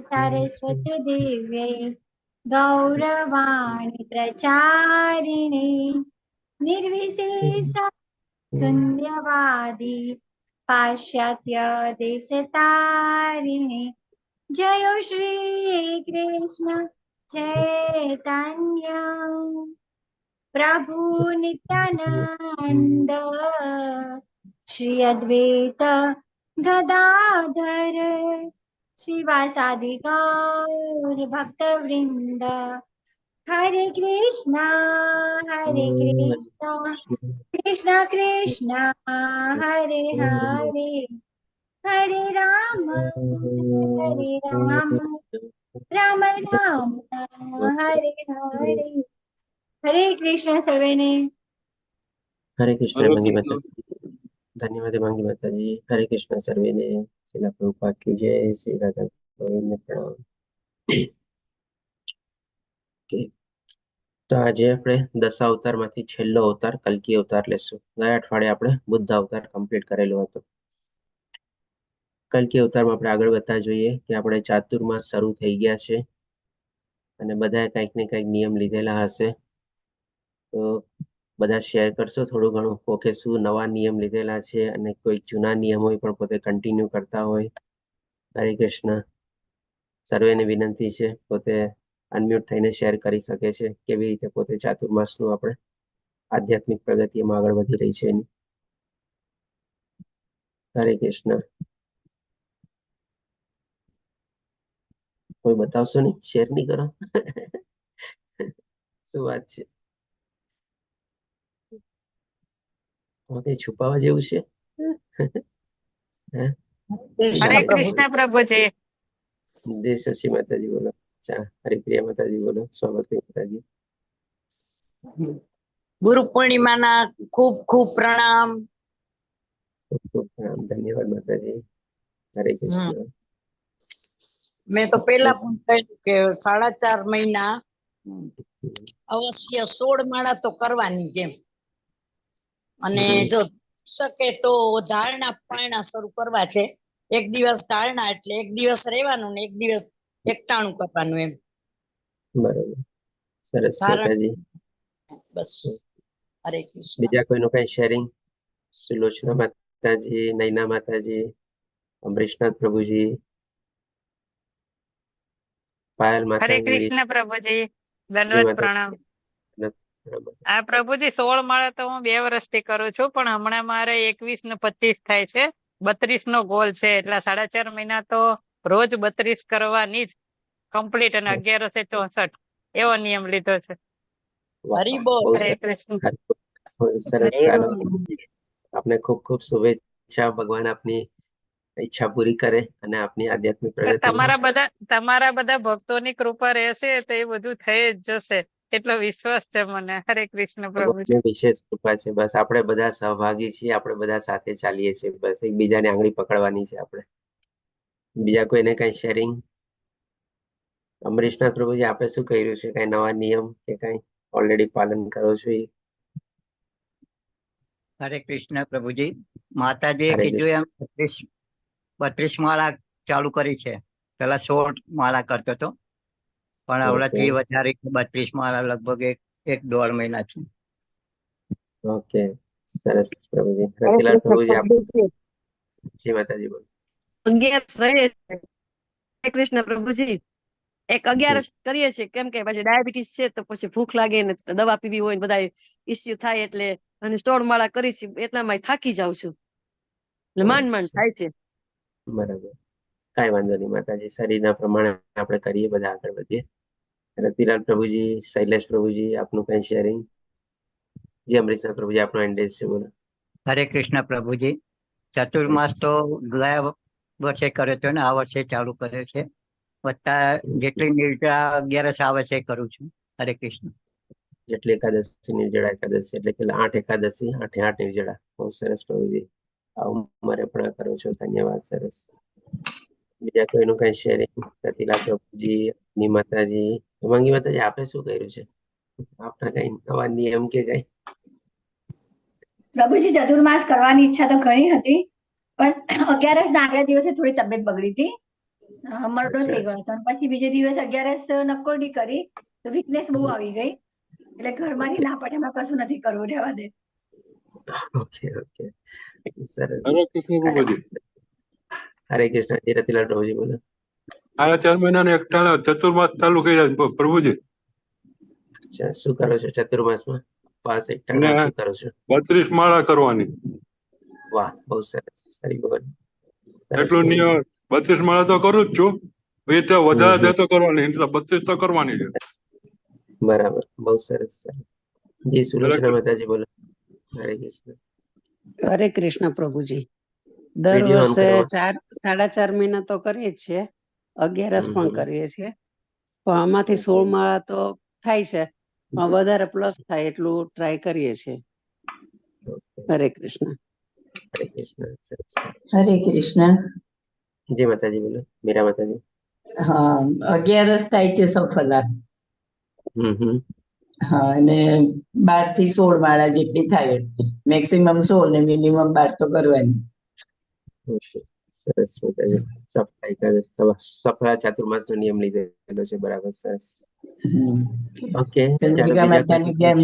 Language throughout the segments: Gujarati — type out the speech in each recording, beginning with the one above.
सरस्वती दिव्ये गौरवाणी प्रचारिणे निर्विशेष शून्यवादी पाश्चात्य देशतारिणे जयो श्री कृष्ण चैतन्य प्रभु नित्यानंद श्री अद्वैत गदाधर शिवासादि गौर भक्त वृंद हरे कृष्णा कृष्ण कृष्ण हरे हरे हरे राम राम राम हरे हरे। हरे कृष्ण सर्वेने। हरे कृष्ण मंगी माता जी। धन्यवाद मंगी माता जी। हरे कृष्ण सर्वेने। श्रीला प्रभुपाद की जय। श्री राधा गोविंद प्रणाम। तो आज આપણે 10 અવતારમાંથી છેલ્લો અવતાર કલ્કી અવતાર લેશું। ગયા અઠવાડિયે આપણે બુદ્ધ અવતાર કમ્પ્લીટ કરેલો હતો। કલ્કી અવતારમાં આપણે આગળ વધતા જોઈએ કે આપણે ચાતુર્માસ શરૂ થઈ ગયા છે અને બધાએ કંઈક ને કંઈક નિયમ લીધેલા હશે। તો બધા શેર કરશો થોડું ઘણું કે શું નવા નિયમ લીધેલા છે અને કોઈ જૂના નિયમ હોય પણ પોતે કન્ટિન્યુ કરતા હોય। હરે કૃષ્ણ। સર્વેને વિનંતી છે પોતે અનમ્યુટ થઈને શેર કરી શકે છે કેવી રીતે પોતે ચાતુર્માસનું આપણે આધ્યાત્મિક પ્રગતિમાં આગળ વધી રહી છે એની। હરે કૃષ્ણ। કોઈ બતાવશો નહીં? શેર નહીં કરો? શું વાત છે? છુપાવા જેવું છે? हरे कृष्ण प्रभु जी। जय शशि माता जी बोलो। अच्छा हरिप्रिया माता जी बोलो। स्वागत है माता जी। गुरु पूर्णिमा ना खूब खूब प्रणाम। खूब प्रणाम। धन्यवाद माता जी। हरे कृष्ण। मैं तो पहला के 4.5 महीना अवश्य 16 माळा तो करवानी છે અને જો શકે તો ધારણા પારણા શરૂ કરવા છે। એક દિવસ ધારણા એટલે એક દિવસ રહેવાનું ને એક દિવસ એકટાણું કરવાનું એમ। બરાબર સરસ માતાજી। બસ હરે કૃષ્ણ। બીજા કોઈનું કઈ શેરિંગ? સુલોચના માતાજી, નૈના માતાજી, અમરીશનાથ પ્રભુજી, પાયલ માતાજી। हरे कृष्ण प्रभुजी। दंडवत प्रणाम। આ પ્રભુજી 16 માળા તો હું 2 વર્ષથી કરું છું પણ હમણાં મારે 21 ને 25 થાય છે। 32 નો ગોલ છે એટલે 4.5 મહિના તો રોજ 32 કરવાની જ કમ્પ્લીટ અને 1164 એવો નિયમ લીધો છે। હરી બોલ। હરે કૃષ્ણ। સરસ ચાલો આપને ખૂબ ખૂબ શુભેચ્છા। ભગવાન આપની ઈચ્છા પૂરી કરે અને આપની આધ્યાત્મિક પ્રગતિ। તમારા બધા ભક્તોની કૃપા રહેશે તો એ બધું થઈ જ જશે એટલો વિશ્વાસ છે મને। હરે કૃષ્ણ પ્રભુજી। વિશેષ કૃપા છે। બસ આપણે બધા સહભાગી છીએ, આપણે બધા સાથે ચાલીએ છીએ। બસ એકબીજાને આંગળી પકડવાની છે આપણે। બીજા કોઈને કઈ શેરિંગ? અમરીશનાથ પ્રભુજી આપે શું કર્યું છે? કઈ નવા નિયમ કે કઈ ઓલરેડી પાલન કરો છો? हरे कृष्ण प्रभुजी। माताजी कीधुं एम 32 माळा चालू करी छे। पहला 16 माळा करतो तो पण हवड़ेथी वधारे 32 माळा लगभग एक 1.5 महीना थी। ओके सरस प्रभुजी। रतिलाल प्रभुजी आप जी माताजी बोलो। 11 रहे छे कृष्ण प्रभुजी। एक 11 કરીએ છે કેમ કે પછી ડાયાબિટીસ છે તો પછી ભૂખ લાગે ને દવા પીવી હોય ને બધા ઇશ્યુ થાય એટલે અને 16 માળા કરી છે એટલામાં થાકી જાઉં છું એટલે માંડ માંડ થાય છે। બરાબર કાઈ વાંધો નહીં માતાજી। શરીરના પ્રમાણે આપણે કરીએ બધા આગળ વધીએ। રતિલાલ પ્રભુજી, શૈલેષ પ્રભુજી આપનું કઈ શેરિંગ? जी अमरीशनाथ प्रभुजी आपनो एंडेज છે બોલો। हरे कृष्ण प्रभुजी। चतुर्मास तो ગયા વર્ષે કર્યો હતો ને આ વર્ષે ચાલુ કર્યો છે। વત્તા જેટલી નિર્જળા 11 આવે છે કરું છું। હરે કૃષ્ણ। જેટલી એકાદશી નિર્જળા એકાદશી એટલે કે 8 એકાદશી 8 નિર્જળા। બહુ સરસ પ્રભુજી। આ ઉંમરે પણ કરો છો, ધન્યવાદ। સરસ। બીજા કોઈનું કઈ શેરિંગ? રતિલાલ પ્રભુજી, ની માતાજી, હેમાંગી માતાજી આપે શું કર્યું છે? આપના કઈ નવા નિયમ કે કઈ? પ્રભુજી ચતુર્માસ કરવાની ઈચ્છા તો ઘણી હતી પણ 11 ના આગલા દિવસે થોડી તબિયત બગડી હતી મરડો થઈ ગયો હતો. અને પછી બીજે દિવસ 11સ નકોરડી કરી તો વીકનેસ બહુ આવી ગઈ, એટલે ઘરમાંથી ના પડે, એમાં કશું નથી કરવું, રહેવા દે. ઓકે ઓકે, સરસ. હરે કૃષ્ણ પ્રભુજી. હરે કૃષ્ણ. જી રતિલાલ પ્રભુજી બોલો. આ 4 મહિનાના એકટાણા ચતુર્માસ ચાલુ કર્યા છે પ્રભુજી. અચ્છા, શું કરો છો ચતુર્માસમાં? પાસ એકટાણા શું કરો છો? 32 માળા કરવાની. વાહ, બહુ સરસ. હરી બોલ. એટલું નિયમ 32 માળા તો કરું જ છું, એટલે વધારે થાય તો કરવાની, એટલે 32 તો કરવાની છે. બરાબર, બહુ સરસ. જી સુલોચના માતાજી બોલો. હરે કૃષ્ણ. હરે કૃષ્ણ પ્રભુજી. દર વિડીયો ઓન વર્ષે કરો. 4.5 મહિના તો કરીએ જ છે, 11સ પણ કરીએ છીએ, પણ આમાંથી ઓકે. 16 માળા તો થાય છે, પણ વધારે પ્લસ થાય એટલું ટ્રાય કરીએ છીએ. હરે કૃષ્ણ. હરે કૃષ્ણ. સરસ. હરે કૃષ્ણ. જી માતાજી બોલો. મીરા માતાજી. હા, 11સ થાય છે સફલા. હા, અને 12 થી 16 માળા જેટલી થાય એટલી, મેક્સિમમ 16 ને મિનિમમ 12 તો કરવાની. ઓકે, સરસ. માતાજી સફળા એકાદશ, સફળા ચાતુર્માસ નો નિયમ લીધેલો છે. બરાબર, સરસ. ઓકે, ચાલો ચંદ્રિકા બીજા માતાની કોઈ જેમ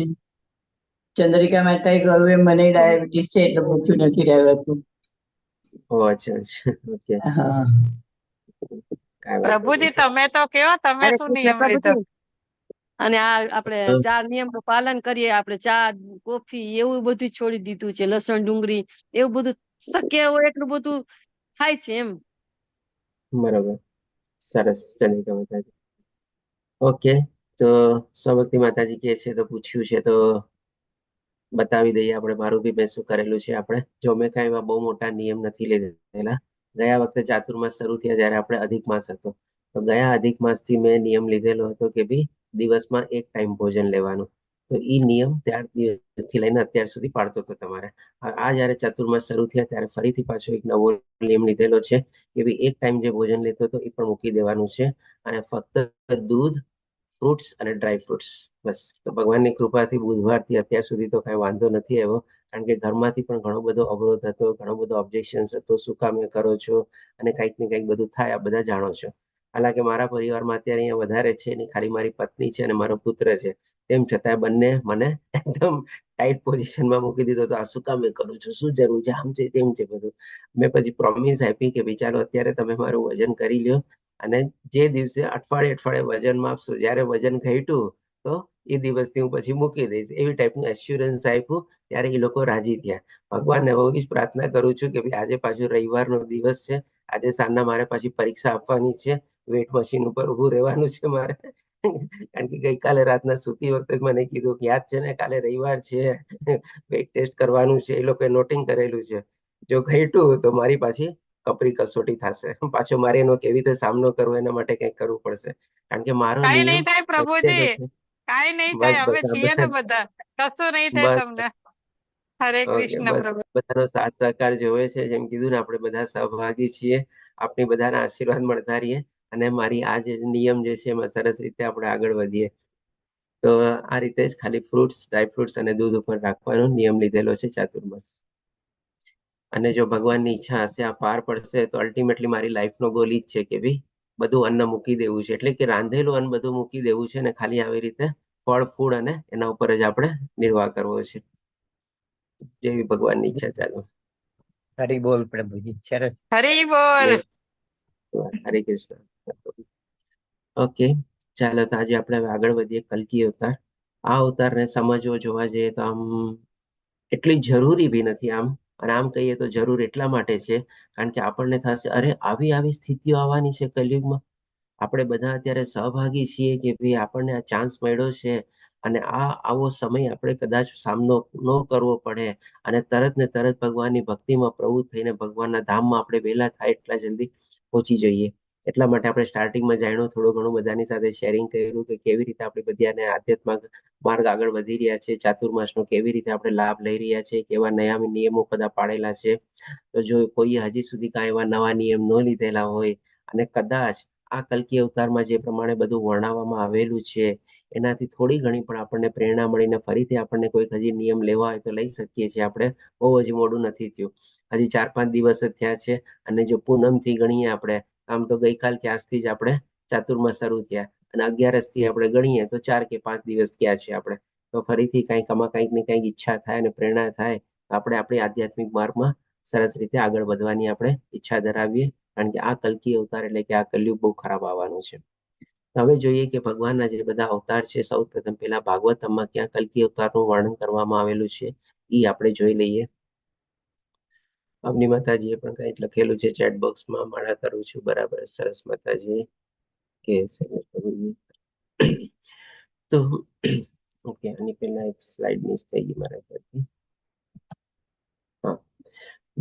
ચંદ્રિકા માતાએ કહ્યું એમ મને ડાયાબિટીસ છે એટલે ભૂખ્યું નથી રહેવાતું. ઓ અચ્છા અચ્છા, ઓકે. હા, કાંઈ વાંધો પ્રભુજી નહીં. તમે તો કેવો, તમે હરે શું કૃષ્ણ નિયમ લીધો? પ્રભુજી. અને આ આપણે 4 નિયમનું પાલન કરીએ, આપણે ચા કોફી એવું બધું છોડી દીધું છે, લસણ ડુંગળી એવું બધું શક્ય હોય એટલું બધું થાય છે એમ. બરાબર, સરસ. ચંદ્રિકા માતાજી. ઓકે, તો સૌભક્તિ માતાજી કહે છે તો પૂછ્યું છે તો બતાવી દઈએ આપણે. મારું બી મેં શું કરેલું છે. આપણે જો મેં કાંઈ એવા બહુ મોટા નિયમ નથી લીધેલા. ગયા વખતે ચાતુર્માસ શરૂ થયા જ્યારે આપણે અધિક માસ હતો, તો ગયા અધિક માસથી મેં નિયમ લીધેલો હતો કે ભાઈ દિવસમાં 1 ટાઈમ ભોજન લેવાનું. તો એ નિયમ ત્યાર દિવસથી લઈને અત્યાર સુધી પાડતો હતો તમારે. આ જ્યારે ચાતુર્માસ શરૂ થયા ત્યારે ફરીથી પાછો એક નવો નિયમ લીધેલો છે કે ભાઈ 1 ટાઈમ જે ભોજન લેતો હતો એ પણ મૂકી દેવાનું છે, અને ફક્ત દૂધ, ફ્રૂટ્સ અને ડ્રાય ફ્રૂટ્સ, બસ. તો ભગવાનની કૃપાથી બુધવારથી અત્યાર સુધી તો કાંઈ વાંધો નથી આવ્યો, કારણ કે ઘરમાંથી પણ ઘણો બધો અવરોધ હતો, ઘણો બધો ઓબ્જેક્શન્સ હતો, શું કામ એ કરો છો, અને કંઈક ને કંઈક બધું થાય, આ બધા જાણો છો. હાલાકે મારા પરિવારમાં અત્યારે અહીંયા વધારે છે નહીં, ખાલી મારી પત્ની છે અને મારો પુત્ર છે. તેમ છતાં બંને મને એકદમ ટાઈટ પોઝિશનમાં મૂકી દીધો. તો આ શું કામ એ કરું છું, શું જરૂર છે, આમ છે તેમ છે બધું. મેં પછી પ્રોમિસ આપી કે ભાઈ ચાલો અત્યારે તમે મારું વજન કરી લ્યો, અને જે દિવસે અઠવાડિયે વજન માપશો, જ્યારે વજન ઘટ્યું તો એ દિવસથી હું પછી મૂકી દઈશ, એવી ટાઈપનું એશ્યોરન્સ આપ્યું. ત્યારે એ લોકો રાજી થયા. ભગવાનને હું જ પ્રાર્થના કરું છું કે ભાઈ આજે પાછું રવિવારનો દિવસ છે, આજે સાંજના મારે પાછી પરીક્ષા આપવાની છે, વેટ મશીન ઉપર ઊભું રહેવાનું છે મારે. કારણ કે ગઈકાલે રાતના સૂતી વખતે મને કીધું કે યાદ છે ને કાલે રવિવાર છે, વેટ ટેસ્ટ કરવાનું છે, એ લોકોએ નોટિંગ કરેલું છે. જો ઘટ્યું તો મારી પાછી કપરી કસોટી થશે, પાછો મારે એનો કેવી રીતે સામનો કરવો એના માટે કંઈક કરવું પડશે, કારણ કે મારો કાઈ નિયમ નહીં થાય પ્રભુજી, કાઈ નહીં બસ થાય, અમે બસ આ છીએ ને બધા, કશું નહીં થાય બસ તમને. હરે ઓકે, કૃષ્ણ બસ પ્રભુ. બધાનો સાથ સહકાર જોવે છે. જેમ કીધું ને, આપણે બધા સહભાગી છીએ. આપણી બધાના આશીર્વાદ મળતા રહીએ, અને મારી આ જે નિયમ જે છે એમાં સરસ રીતે આપણે આગળ વધીએ. તો આ રીતે જ ખાલી ફ્રૂટ્સ, ડ્રાય ફ્રૂટ્સ અને દૂધ ઉપર રાખવાનો નિયમ લીધેલો છે ચાતુર્માસ. અને જો ભગવાનની ઈચ્છા હશે આ પાર પડશે તો અલ્ટિમેટલી મારી લાઈફનો ગોલ ઈ જ છે કે ભાઈ બધું અન્ન મૂકી દેવું છે, એટલે કે રાંધેલું અન્ન બધું મૂકી દેવું છે, ને ખાલી આવી રીતે ફળ ફૂડ અને એના ઉપર જ આપણે નિર્વાહ કરવો છે. જેવી ભગવાનની ઈચ્છા. ચાલો, હરી બોલ પ્રભુજી. સરસ. હરી બોલ. હરે કૃષ્ણ. ઓકે, ચાલો તો આજે આપણે આગળ વધીએ. કલ્કી અવતાર. આ અવતારને સમજવો, જોવા જઈએ તો આમ એટલી જરૂરી બી નથી આમ, અને આમ કહીએ તો જરૂર એટલા માટે છે કારણ કે આપણને થશે અરે આવી સ્થિતિઓ આવવાની છે કલયુગમાં. આપણે બધા અત્યારે સહભાગી છીએ કે ભાઈ આપણને આ ચાન્સ મળ્યો છે, અને આવો સમય આપણે કદાચ સામનો ન કરવો પડે, અને તરત ને તરત ભગવાનની ભક્તિમાં પ્રવૃત્ત થઈને ભગવાનના ધામમાં આપણે વહેલા થાય એટલા જલ્દી પહોંચી જઈએ. એટલા માટે આપણે સ્ટાર્ટિંગમાં જાણ્યું, થોડું ઘણું બધાની સાથે શેરિંગ કર્યું કે કેવી રીતે આપણે બધાને આધ્યાત્મિક માર્ગ આગળ વધી રહ્યા છે, ચાતુર્માસનો કેવી રીતે આપણે લાભ લઈ રહ્યા છે, કેવા નયા નિયમો બધા પાડેલા છે. તો જો કોઈ હજી સુધી કાંઈ એવા નવા નિયમ ન લીધેલા હોય, અને કદાચ આ કલ્કી અવતારમાં જે પ્રમાણે બધું વર્ણવવામાં આવેલું છે એનાથી થોડી ઘણી પણ આપણને પ્રેરણા મળીને ફરીથી આપણને કોઈક હજી નિયમ લેવા હોય તો લઈ શકીએ છીએ આપણે. બહુ હજી મોડું નથી થયું, હજી 4-5 દિવસ જ થયા છે. અને જો પૂનમથી ગણીએ આપણે આમ તો ગઈકાલ કે આજથી જ આપણે ચાતુર્માસ શરૂ થયા અને 11 થી આપણે ગણીએ તો 4 કે 5 દિવસ ગયા છે આપણે. તો ફરીથી કંઈક ને કંઈક ઈચ્છા થાય અને પ્રેરણા થાય આપણે આપણી આધ્યાત્મિક માર્ગમાં સરસ રીતે આગળ વધવાની આપણે ઈચ્છા ધરાવીએ, કારણ કે આ કલ્કી અવતાર એટલે કે આ કલયુગ બહુ ખરાબ આવવાનું છે. હવે જોઈએ કે ભગવાનના જે બધા અવતાર છે, સૌ પ્રથમ પહેલા ભાગવતમમાં ક્યાં કલ્કી અવતારનું વર્ણન કરવામાં આવેલું છે એ આપણે જોઈ લઈએ. આપની માતાજીએ પણ કંઈક લખેલું છે ચેટ બોક્સમાં, માળા કરું છું. બરાબર, સરસ માતાજી કે તો ઓકે, આની પહેલા એક સ્લાઇડ મિસ થઈ ગઈ મારા પરથી. હા,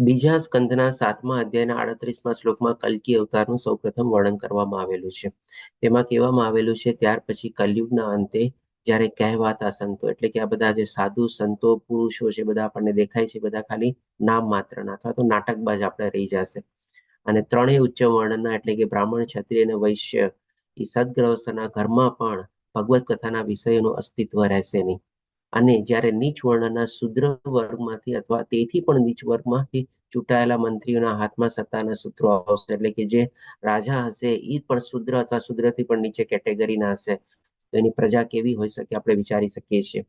બીજા સ્કંદના 7મા અધ્યાયના 38મા શ્લોકમાં કલ્કી અવતારનું સૌપ્રથમ વર્ણન કરવામાં આવેલું છે. તેમાં કહેવામાં આવેલું છે, ત્યાર પછી કલયુગના અંતે જ્યારે કહેવાતા સંતો, એટલે કે આ બધા જે સાધુ સંતો પુરુષો છે બધા આપણને દેખાય છે, બધા ખાલી નામ માત્રના અથવા તો નાટકબાજ આપણે રહી જશે. અને ત્રણેય ઉચ્ચ વર્ણના એટલે કે બ્રાહ્મણ, ક્ષત્રિય અને વૈશ્ય એ સદગ્રહસ્થના ઘરમાં પણ ભગવત કથાના વિષયોનું અસ્તિત્વ રહેશે નહીં. અને જ્યારે નીચ વર્ણના શુદ્ર વર્ગમાંથી અથવા તેથી પણ નીચ વર્ગમાંથી ચૂંટાયેલા મંત્રીઓના હાથમાં સત્તાના સૂત્રો આવશે, એટલે કે જે રાજા હશે એ પણ શુદ્ર અથવા શુદ્રથી પણ નીચે કેટેગરીના હશે, તો એની પ્રજા કેવી હોઈ શકે આપણે વિચારી શકીએ છીએ.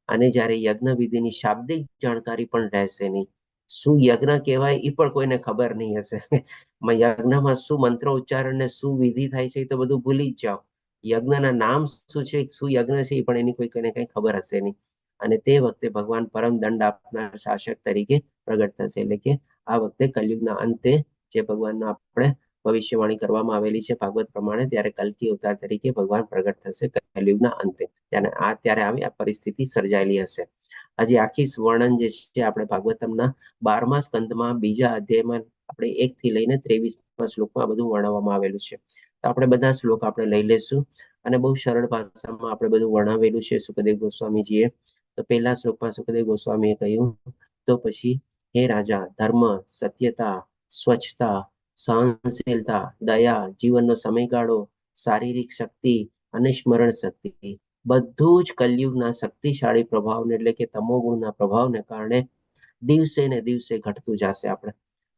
અને જ્યારે યજ્ઞ વિધિની શાબ્દિક જાણકારી પણ રહેશે નહીં. શું યજ્ઞ કહેવાય એ પણ કોઈને ખબર નહીં હશે. યજ્ઞમાં શું મંત્ર ઉચ્ચારણ ને શું વિધિ થાય છે એ તો બધું ભૂલી જ જાઓ. યજ્ઞના નામ શું છે, શું યજ્ઞ છે એ પણ એની કોઈને કંઈ ખબર હશે નહીં. અને તે વખતે ભગવાન પરમ દંડ આપનાર શાસક તરીકે પ્રગટ થશે, એટલે કે આ વખતે કલયુગના અંતે જે ભગવાનના આપણે ભવિષ્યવાણી કરવામાં આવેલી છે ભાગવત પ્રમાણે, ત્યારે કલ્કી અવતાર તરીકે ભગવાન પ્રગટ થશે કલયુગના અંતે. ત્યારે આવી આ પરિસ્થિતિ સર્જાયેલી હશે. હજી આખી વર્ણન જે છે આપણે ભાગવતમના 12મા સ્કંદમાં બીજા અધ્યાયમાં આપણે 1 થી લઈને 23મા શ્લોકમાં બધું વર્ણવવામાં આવેલું છે. તો આપણે બધા શ્લોક આપણે લઈ લેશું અને બહુ સરળ ભાષામાં આપણે બધું વર્ણવેલું છે સુખદેવ ગોસ્વામીજીએ. તો પહેલા શ્લોકમાં સુખદેવ ગોસ્વામીએ કહ્યું, તો પછી હે રાજા, ધર્મ, સત્યતા, સ્વચ્છતા, સહનશીલતા, દયા, જીવનનો સમયગાળો, શારીરિક શક્તિ અને સ્મરણ શક્તિ બધું જ કલયુગના શક્તિશાળી પ્રભાવને એટલે કે તમોગુણના પ્રભાવને કારણે દિવસે ને દિવસે ઘટતું જશે. આપણે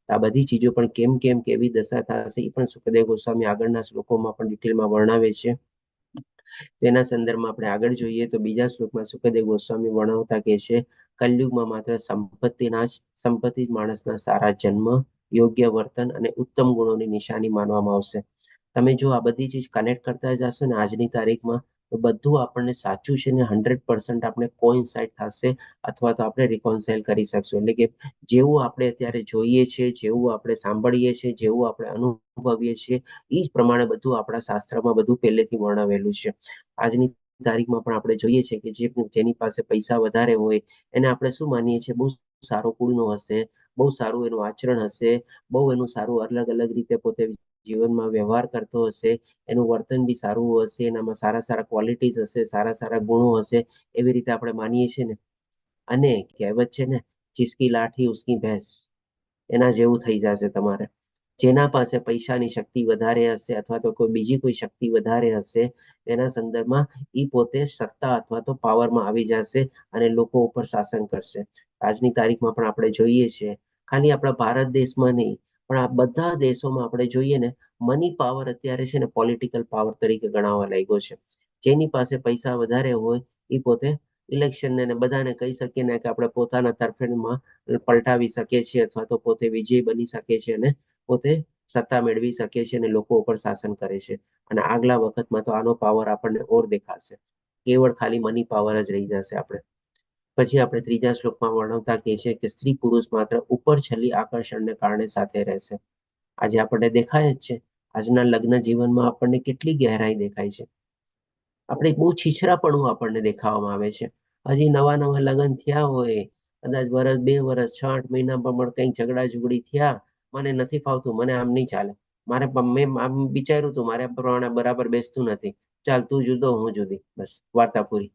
આ બધી ચીજો પણ કેમ કેવી દશા થશે એ પણ સુખદેવ ગોસ્વામી આગળના શ્લોકોમાં પણ ડિટેલમાં વર્ણવે છે. તેના સંદર્ભમાં આપણે આગળ જોઈએ તો બીજા શ્લોકમાં સુખદેવ ગોસ્વામી વર્ણવતા કહે છે, કલયુગમાં માત્ર સંપત્તિ જ માણસના સારા જન્મ, યોગ્ય વર્તન અને ઉત્તમ ગુણોની નિશાની માનવામાં આવશે. તમે જો આ બધી ચીજ કનેક્ટ કરતા જશો ને આજની તારીખમાં, તો બધું આપણને સાચું છે ને 100% આપણે કોઇન્સાઇડ થશે અથવા તો આપણે રિકોન્સાઇલ કરી શકશું. એટલે કે જેવું આપણે અત્યારે જોઈએ છીએ, જેવું આપણે સાંભળીએ છીએ, જેવું આપણે અનુભવીએ છીએ, એ જ પ્રમાણે બધું આપણા શાસ્ત્રમાં બધું પહેલેથી વર્ણવેલું છે. આજની તારીખમાં પણ આપણે જોઈએ છીએ કે જેની પાસે પૈસા વધારે હોય એને આપણે શું માનીએ છીએ, બહુ સારો કુળનો હશે, બહુ સારું એનું આચરણ હશે, બહુ એનું સારું અલગ રીતે પોતે જીવનમાં વ્યવહાર કરતો હશે, એનું વર્તન બી સારું હશે, એનામાં સારા ક્વોલિટીઝ હશે, સારા ગુણો હશે, એવી રીતે આપણે માનીએ છીએ ને. અને કહેવત છે ને, જિસકી લાઠી ઉસકી ભેંસ, એના જેવું થઈ જશે તમારે. જેના પાસે પૈસાની શક્તિ વધારે હશે અથવા તો બીજી કોઈ શક્તિ વધારે હશે, તેના સંદર્ભમાં એ પોતે સત્તા અથવા તો પાવરમાં આવી જશે અને લોકો ઉપર શાસન કરશે. આજની તારીખમાં પણ આપણે જોઈએ છીએ, ખાલી આપણા ભારત દેશમાં નહીં પણ આ બધા દેશોમાં આપણે જોઈએ ને, મની પાવર અત્યારે છે ને પોલિટિકલ પાવર તરીકે ગણાવવા લાગ્યો છે. જેની પાસે પૈસા વધારે હોય એ પોતે ઇલેક્શન ને બધાને કહી શકીએ ને કે આપણે પોતાના તરફેણમાં પલટાવી શકીએ છીએ અથવા તો પોતે વિજય બની શકે છે અને પોતે સત્તા મેળવી શકે છે અને લોકો ઉપર શાસન કરે છે. અને આગલા વખતમાં તો આનો પાવર આપણને ઓર દેખાશે. કેવળ ખાલી મની પાવર જ રહી જશે આપણે. પછી આપણે ત્રીજા શ્લોકમાં વર્ણવતા કહે છે કે સ્ત્રી પુરુષ માત્ર ઉપર છેલ્લી આકર્ષણને કારણે સાથે રહેશે. આજે આપણને દેખાય જ છે, આજના લગ્ન જીવનમાં આપણને કેટલી ગહેરાઈ દેખાય છે. આપણે બહુ છીછરાપણું આપણને દેખાવામાં આવે છે. હજી નવા લગ્ન થયા હોય, કદાચ વર્ષ 2 વર્ષ 6-8 મહિનામાં પણ કંઈક ઝઘડા ઝુગડી થયા, મને નથી ફાવતું, મને આમ નહીં ચાલે, મેં આમ વિચાર્યું હતું, મારે પ્રમાણે બરાબર બેસતું નથી, ચાલ તું જુદો હું જુદી, બસ વાર્તા પૂરી.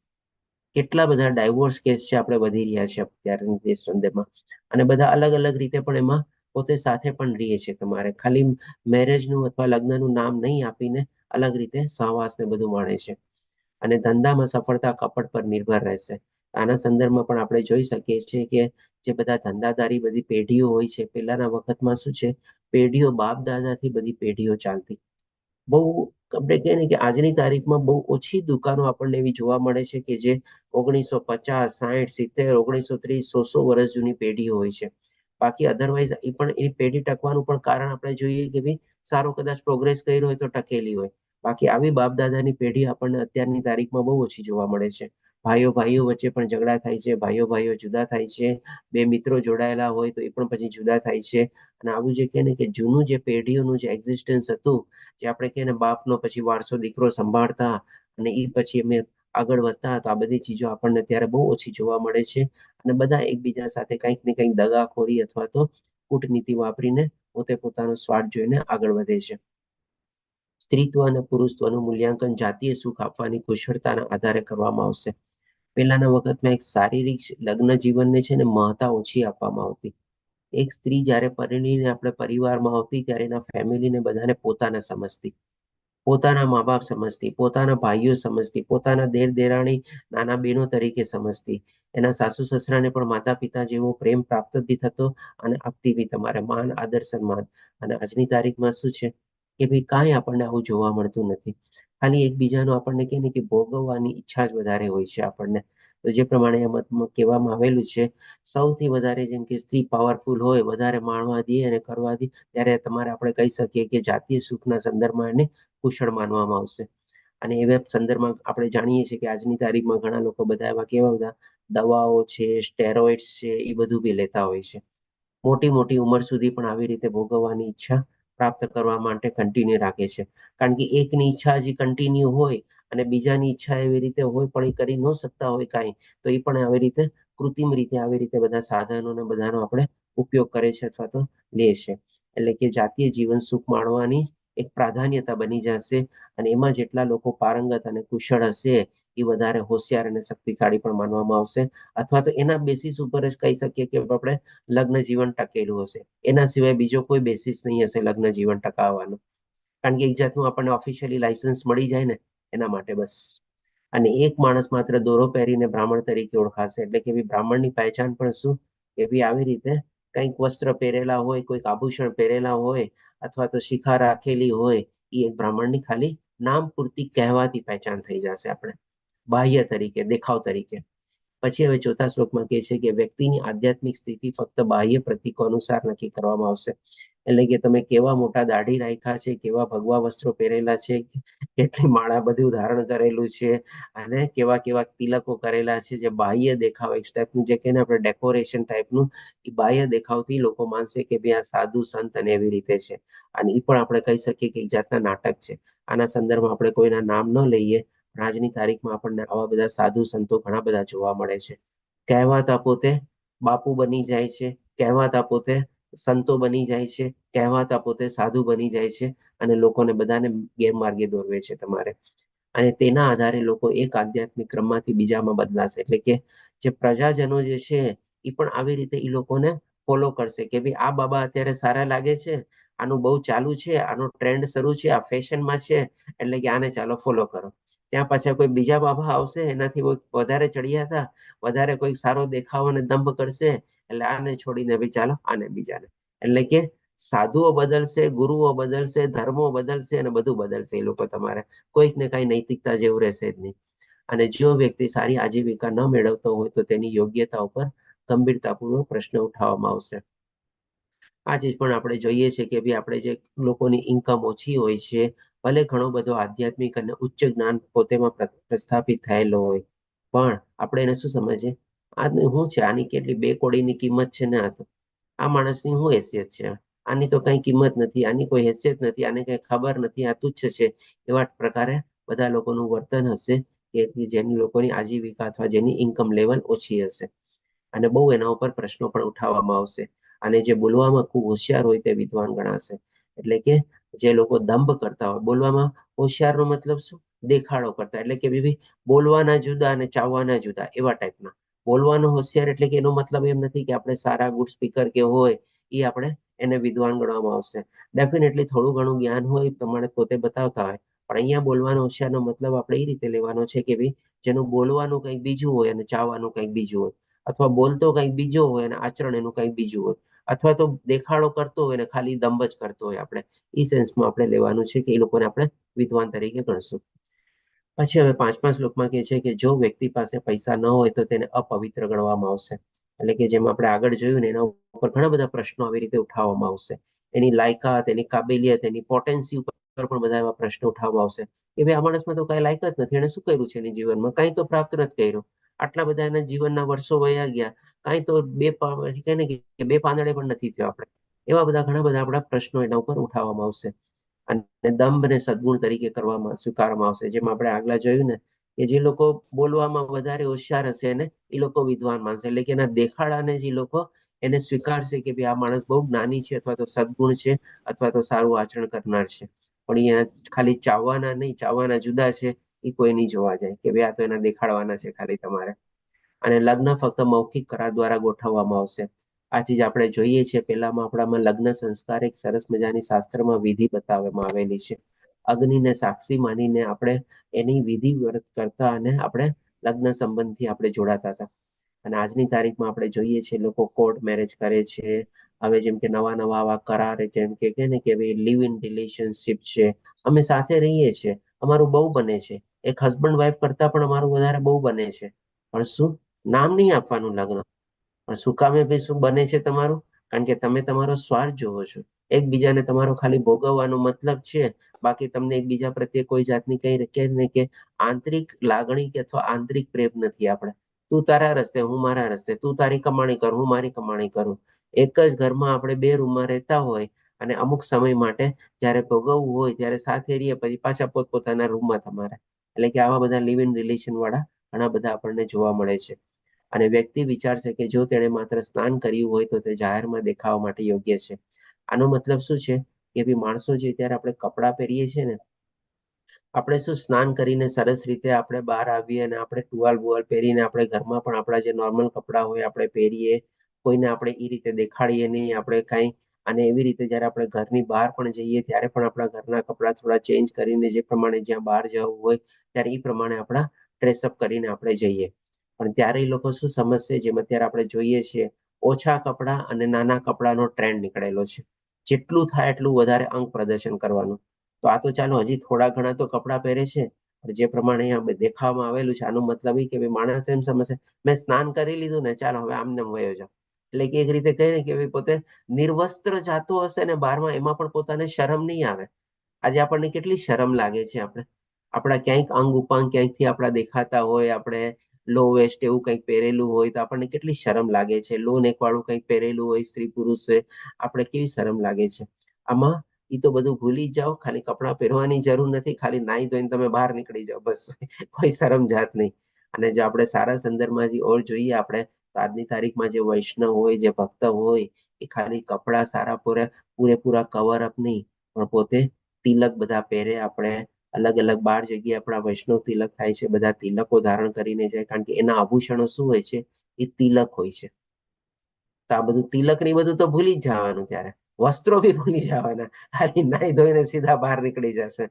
કેટલા બધા ડાયવોર્સ કેસ છે આપણે વધી રહ્યા છે અત્યારની દેશ સંદર્ભમાં. અને બધા અલગ રીતે પણ એમાં પોતે સાથે પણ રહીએ છે. તમારે ખાલી મેરેજનું અથવા લગ્નનું નામ નહીં આપીને અલગ રીતે સહવાસ ને બધું માણે છે. અને ધંધામાં સફળતા કપટ પર નિર્ભર રહેશે. આના સંદર્ભમાં પણ આપણે જોઈ શકીએ છીએ કે જે બધા ધંધાદારી બધી પેઢીઓ હોય છે, પહેલાના વખતમાં શું છે, પેઢીઓ બાપ દાદાથી બધી પેઢીઓ ચાલતી. બહુ આપણે કહીએ ને કે આજની તારીખમાં બહુ ઓછી દુકાનો આપણને એવી જોવા મળે છે કે જે 1950, 60, 70, 1930, 100 વર્ષ જૂની પેઢીઓ હોય છે. બાકી અધરવાઇઝ એ પણ એ પેઢી ટકવાનું પણ કારણ આપણે જોઈએ કે ભાઈ સારો કદાચ પ્રોગ્રેસ કર્યો હોય તો ટકેલી હોય. બાકી આવી બાપ દાદાની પેઢી આપણને અત્યારની તારીખમાં બહુ ઓછી જોવા મળે છે. ભાઈઓ ભાઈઓ વચ્ચે પણ ઝઘડા થાય છે, ભાઈઓ ભાઈઓ જુદા થાય છે, બે મિત્રો જોડાયેલા હોય તો એ પણ પછી જુદા થાય છે. અને આવું જે કહે ને કે જૂનું જે પેઢીઓનું જે એક્ઝિસ્ટન્સ હતું, જે આપણે કહે ને બાપનો પછી વારસો દીકરો સંભાળતા અને એ પછી અમે આગળ વધતા, તો આ બધી ચીજો આપણને ત્યારે બહુ ઓછી જોવા મળે છે. અને બધા એકબીજા સાથે કંઈક ને કંઈક દગાખોરી અથવા તો કૂટનીતિ વાપરીને પોતે પોતાનો સ્વાર્થ જોઈને આગળ વધે છે. સ્ત્રીત્વ અને પુરુષત્વનું મૂલ્યાંકન જાતીય સુખ આપવાની કુશળતાના આધારે કરવામાં આવશે. પહેલાના વખતમાં એક શારીરિક લગ્ન જીવનને છે ને મહત્તા ઓછી આપવામાં આવતી. એક સ્ત્રી જ્યારે પરિણીને આપણે પરિવારમાં આવતી ત્યારે એના ફેમિલીને બધાને પોતાને સમજતી, પોતાના મા બાપ સમજતી, પોતાના ભાઈઓ સમજતી, પોતાના દેર દેરાણી નાના બહેનો તરીકે સમજતી. એના સાસુ સસરાને પણ માતા પિતા જેવો પ્રેમ પ્રાપ્ત બી થતો અને આપતી બી તમારે માન, આદર, સન્માન. અને આજની તારીખમાં શું છે કે ભાઈ કાંઈ આપણને આવું જોવા મળતું નથી. ખાલી એકબીજાનો આપણને કહે ને કે ભોગવવાની ઈચ્છા જ વધારે હોય છે આપણને. તો જે પ્રમાણે મતમાં કહેવામાં આવેલું છે, સૌથી વધારે જેમ કે સ્ત્રી પાવરફુલ હોય, વધારે માણવા દે અને કરવા દે, ત્યારે તમારે આપણે કહી શકીએ કે જાતીય સુખના સંદર્ભમાં એને કુશળ માનવામાં આવશે. અને એવા સંદર્ભમાં આપણે જાણીએ છીએ કે આજની તારીખમાં ઘણા લોકો બધા એવા કેવા બધા દવાઓ છે, સ્ટેરોઇડ્સ છે, એ બધું બી લેતા હોય છે. મોટી મોટી ઉંમર સુધી પણ આવી રીતે ભોગવવાની ઈચ્છા પ્રાપ્ત કરવા માટે કન્ટિન્યુ રાખે છે. કારણ કે એકની ઈચ્છા હજી કન્ટિન્યુ હોય અને બીજાની ઈચ્છા એવી રીતે હોય પણ એ કરી ન શકતા હોય કાંઈ, તો એ પણ આવી રીતે કૃત્રિમ રીતે આવી રીતે બધા સાધનો ને બધાનો આપણે ઉપયોગ કરે છે અથવા તો લે છે. એટલે કે જાતીય જીવન સુખ માણવાની એક પ્રાધાન્યતા બની જશે. અને એમાં જેટલા લોકો પારંગત અને કુશળ હશે એ વધારે હોશિયાર અને શક્તિશાળી પણ માનવામાં આવશે. અથવા તો એના બેસિસ ઉપર જ કહી શકીએ કે આપણે લગ્ન જીવન ટકેલું હશે. એના સિવાય બીજો કોઈ બેસિસ નહીં હશે લગ્ન જીવન ટકાવવાનું. કારણ કે એક જાતનું આપણને ઓફિશિયલી લાયસન્સ મળી જાય ને એના માટે બસ. અને એક માણસ માત્ર દોરો પહેરીને બ્રાહ્મણ તરીકે ઓળખાશે. એટલે કે બ્રાહ્મણની પહેચાન પણ શું કે આવી રીતે કંઈક વસ્ત્ર પહેરેલા હોય, કોઈક આભૂષણ પહેરેલા હોય અથવા તો શિખા રાખેલી હોય, એ એક બ્રાહ્મણની ખાલી નામ પૂરતી કહેવાતી પહેચાન થઈ જશે આપણે, બાહ્ય તરીકે, દેખાવ તરીકે. પછી હવે ચોથા શ્લોકમાં કહે છે કે વ્યક્તિની આધ્યાત્મિક સ્થિતિ ફક્ત બાહ્ય પ્રતીકો અનુસાર નક્કી કરવામાં આવશે. એટલે કે તમે કેવા મોટા દાઢી રાખ્યા છે, કેવા ભગવા વસ્ત્રો પહેરેલા છે, કેટલી માળા બધું ધારણ કરેલું છે અને કેવા કેવા તિલકો કરેલા છે, જે બાહ્ય દેખાવ એક ટાઈપનું જે કહીને આપણે ડેકોરેશન ટાઈપનું, એ બાહ્ય દેખાવથી લોકો માનશે કે ભાઈ આ સાધુ સંત અને એવી રીતે છે. અને એ પણ આપણે કહી શકીએ કે એક જાતના નાટક છે. આના સંદર્ભમાં આપણે કોઈના નામ ન લઈએ, પણ આજની તારીખમાં આપણને આવા બધા સાધુ સંતો ઘણા બધા જોવા મળે છે. કહેવાતા પોતે બાપુ બની જાય છે, કહેવાતા પોતે સંતો બની જાય છે, કહેવાતા પોતે સાધુ બની જાય છે અને લોકોને બધાને ગેરમાર્ગે દોરવે છે તમારે. અને તેના આધારે લોકો એક આધ્યાત્મિક ક્રમમાંથી બીજામાં બદલાશે. એટલે કે જે પ્રજાજનો જે છે એ પણ આવી રીતે એ લોકોને ફોલો કરશે કે ભાઈ આ બાબા અત્યારે સારા લાગે છે, આનું બહુ ચાલુ છે, આનો ટ્રેન્ડ શરૂ છે, આ ફેશનમાં છે, એટલે કે આને ચાલો ફોલો કરો. ત્યાં પાછા કોઈ બીજા બાબા આવશે, એનાથી વધારે ચડિયા હતા, વધારે કોઈ સારો દેખાવ અને દંભ કરશે, એટલે આને છોડીને ભાઈ ચાલો આને બીજાને. એટલે કે સાધુઓ બદલશે, ગુરુઓ બદલશે, ધર્મો બદલશે અને બધું બદલશે. એ લોકો તમારે કોઈક ને કઈ નૈતિકતા જેવું રહેશે જ નહીં. અને જો વ્યક્તિ સારી આજીવિકા ન મેળવતો હોય તો તેની યોગ્યતા ઉપર ગંભીરતાપૂર્વક પ્રશ્ન ઉઠાવવામાં આવશે. આ ચીજ પણ આપણે જોઈએ છે કે ભાઈ આપણે જે લોકોની ઇન્કમ ઓછી હોય છે, ભલે ઘણો બધો આધ્યાત્મિક અને ઉચ્ચ જ્ઞાન પોતેમાં પ્રસ્થાપિત થયેલો હોય, પણ આપણે એને શું સમજીએ, આ શું છે, આની કેટલી 2 કોડીની કિંમત છે ને, આ માણસની શું હેસિયત છે, આની તો કઈ કિંમત નથી, આની કોઈ હેસિયત નથી, આને કઈ ખબર નથી, આ તુચ્છ છે. એવા પ્રકારે બધા લોકોનું વર્તન હશે કે જેની લોકોની આજીવિકા અથવા જેની ઇન્કમ લેવલ ઓછી હશે. અને બહુ એના ઉપર પ્રશ્નો પણ ઉઠાવવામાં આવશે. અને જે બોલવામાં ખૂબ હોશિયાર હોય તે વિદ્વાન ગણાશે. એટલે કે જે લોકો દંભ કરતા હોય, બોલવામાં હોશિયારનો મતલબ શું, દેખાડો કરતા, એટલે કે ભાઈ બોલવાના જુદા અને ચાવવાના જુદા, એવા ટાઈપના. બોલવાનો હોશિયાર એટલે કે એનો મતલબ એમ નથી કે આપણે સારા ગુડ સ્પીકર કે હોય એ આપણે એને વિદ્વાન ગણવામાં આવશે. ડેફિનેટલી થોડું ઘણું જ્ઞાન હોય પ્રમાણે પોતે બતાવતા હોય, પણ અહીંયા બોલવાનો હોશિયારનો મતલબ આપણે એ રીતે લેવાનો છે કે ભાઈ જેનું બોલવાનું કંઈક બીજું હોય અને ચાવવાનું કંઈક બીજું હોય, અથવા બોલતો કંઈક બીજો હોય અને આચરણ એનું કંઈક બીજું હોય, અથવા તો દેખાડો કરતો હોય ને ખાલી દંભ જ કરતો હોય, આપણે એ સેન્સમાં આપણે લેવાનું છે કે એ લોકોને આપણે વિદ્વાન તરીકે ગણશું. પછી હવે 5મા શ્લોકમાં કહે છે કે જો વ્યક્તિ પાસે પૈસા ન હોય તો તેને અપવિત્ર ગણવામાં આવશે. એટલે કે જેમ આપણે આગળ જોયું ને એના ઉપર ઘણા બધા પ્રશ્નો આવી રીતે ઉઠાવવામાં આવશે. એની લાયકાત, એની કાબેલિયત, એની પોટેન્સી ઉપર પણ બધા એવા પ્રશ્નો ઉઠાવવામાં આવશે કે ભાઈ આ માણસમાં તો કઈ લાયકાત નથી, એને શું કર્યું છે એની જીવનમાં, કઈ તો પ્રાપ્ત નથી કર્યું, આટલા બધા એના જીવનના વર્ષો વયા ગયા, કઈ તો કહે ને કે 2 પાંદડે પણ નથી થયો. આપણે એવા બધા ઘણા બધા આપણા પ્રશ્નો એના ઉપર ઉઠાવવામાં આવશે અને દંભ ને સદગુણ તરીકે કરવામાં સ્વીકારવામાં આવશે. જેમ આપણે આગલા જોયું ને કે જે લોકો બોલવામાં વધારે હોશિયાર હશે ને એ લોકો વિદ્વાન માનશે, એટલે કે એના દેખાડાને જે લોકો એને સ્વીકારશે કે ભાઈ આ માણસ બહુ જ્ઞાની છે અથવા તો સદગુણ છે અથવા તો સારું આચરણ કરનાર છે. પણ અહીંયા ખાલી ચાવવાના નહીં, ચાવવાના જુદા છે, એ કોઈ નહીં જોવા જાય કે ભાઈ આ તો એના દેખાડવાના છે ખાલી તમારે. અને લગ્ન ફક્ત મૌખિક કરાર દ્વારા ગોઠવવામાં આવશે. આથી જ આપણે જોઈએ છીએ પહેલામાં આપણામાં લગ્ન સંસ્કાર એક સરસ મજાની શાસ્ત્રમાં વિધિ બતાવવામાં આવેલી છે. અગ્નિને સાક્ષી માનીને આપણે એની વિધિ વ્રત કરતા અને આપણે લગ્ન સંબંધથી આપણે જોડાતા હતા. અને આજની તારીખમાં આપણે જોઈએ છીએ લોકો કોર્ટ મેરેજ કરે છે. હવે જેમ કે નવા નવા આવા કરાર, જેમ કે ને કે ભાઈ લિવ ઇન રિલેશનશિપ છે, અમે સાથે રહીએ છીએ, અમારું બહુ બને છે, એક હસબન્ડ વાઈફ કરતા પણ અમારું વધારે બહુ બને છે. પણ શું નામ નહીં આપવાનું લગ્ન, પણ શું કામે ભાઈ શું બને છે તમારું? કારણ કે તમે તમારો સ્વાર્થ જોવો છો, એકબીજાને તમારો ખાલી ભોગવવાનો મતલબ છે, બાકી તમને એકબીજા પ્રત્યે કોઈ જાતની કઈ કે ને કે આંતરિક લાગણી કે અથવા આંતરિક પ્રેમ નથી. આપણે તું તારા રસ્તે, હું મારા રસ્તે, તું તારી કમાણી કર, હું મારી કમાણી કરું. એક જ ઘરમાં આપણે 2 રૂમમાં રહેતા હોય અને અમુક સમય માટે જ્યારે ભોગવવું હોય ત્યારે સાથે રહીએ, પછી પાછા પોતપોતાના રૂમમાં તમારે. એટલે કે આવા બધા લિવ ઇન રિલેશન વાળા ઘણા બધા આપણને જોવા મળે છે. અને વ્યક્તિ વિચારશે કે જો તેણે માત્ર સ્નાન કર્યું હોય તો તે જાહેરમાં દેખાવા માટે યોગ્ય છે. આનો મતલબ શું છે કે ભાઈ માણસો જે ત્યારે આપણે કપડાં પહેરીએ છીએ ને, આપણે શું સ્નાન કરીને સરસ રીતે આપણે બહાર આવીએ અને આપણે ટુવાલ બુવાલ પહેરીને આપણે ઘરમાં પણ આપણા જે નોર્મલ કપડાં હોય આપણે પહેરીએ, કોઈને આપણે એ રીતે દેખાડીએ નહીં આપણે કાંઈ. અને એવી રીતે જ્યારે આપણે ઘરની બહાર પણ જઈએ ત્યારે પણ આપણા ઘરના કપડાં થોડા ચેન્જ કરીને જે પ્રમાણે જ્યાં બહાર જવું હોય ત્યારે એ પ્રમાણે આપણા ડ્રેસઅપ કરીને આપણે જઈએ. પણ ત્યારે એ લોકો શું સમજશે, જેમ અત્યારે આપણે જોઈએ છીએ ઓછા કપડાં અને નાના કપડાનો ટ્રેન્ડ નીકળેલો છે. જેટલું થાય એટલું વધારે અંગ પ્રદર્શન કરવાનું. તો આ તો ચાલો હજી થોડા ઘણા તો કપડાં પહેરે છે, જે પ્રમાણે અહીંયા દેખાવામાં આવેલું છે, આનો મતલબ એ કે ભાઈ માણસ એમ સમજશે મેં સ્નાન કરી લીધું ને, ચાલો હવે આમને વયો જાવ. એટલે કે એક રીતે કહે ને કે ભાઈ પોતે નિર્વસ્ત્ર જાતો હશે ને બહારમાં, એમાં પણ પોતાને શરમ નહીં આવે. આજે આપણને કેટલી શરમ લાગે છે, આપણા ક્યાંક અંગ ઉપાંગ ક્યાંકથી આપણા દેખાતા હોય, આપણે લો વેસ્ટ એવું કંઈક પહેરેલું હોય તો આપણને કેટલી શરમ લાગે છે. લો નેક વાળું કંઈક પહેરેલું હોય સ્ત્રી પુરુષે, આપણે કેવી શરમ લાગે છે. આમાં એ તો બધું ભૂલી જાઓ, ખાલી કપડાં પહેરવાની જરૂર નથી, ખાલી નાહી ધોઈને તમે બહાર નીકળી જાઓ, બસ કોઈ શરમ જાત નહીં. અને જો આપણે સારા સંદર્ભમાં જે ઓર જોઈએ આપણે તો આજની તારીખમાં જે વૈષ્ણવ હોય, જે ભક્ત હોય, એ ખાલી કપડાં સારા પૂરેપૂરા કવર અપ નહીં, પણ પોતે તિલક બધા પહેરે. આપણે અલગ અલગ 12 જગ્યાએ આપણા વૈષ્ણવ તિલક થાય છે, બધા તિલકો ધારણ કરીને જાય, કારણ કે એના આભૂષણો શું હોય છે, એ તિલક હોય છે. તો આ બધું તિલક ને બધું તો ભૂલી જ જવાનું, ત્યારે વસ્ત્રો બી ભૂલી જવાના, ખાલી નાહી ધોઈને સીધા બહાર નીકળી જશે.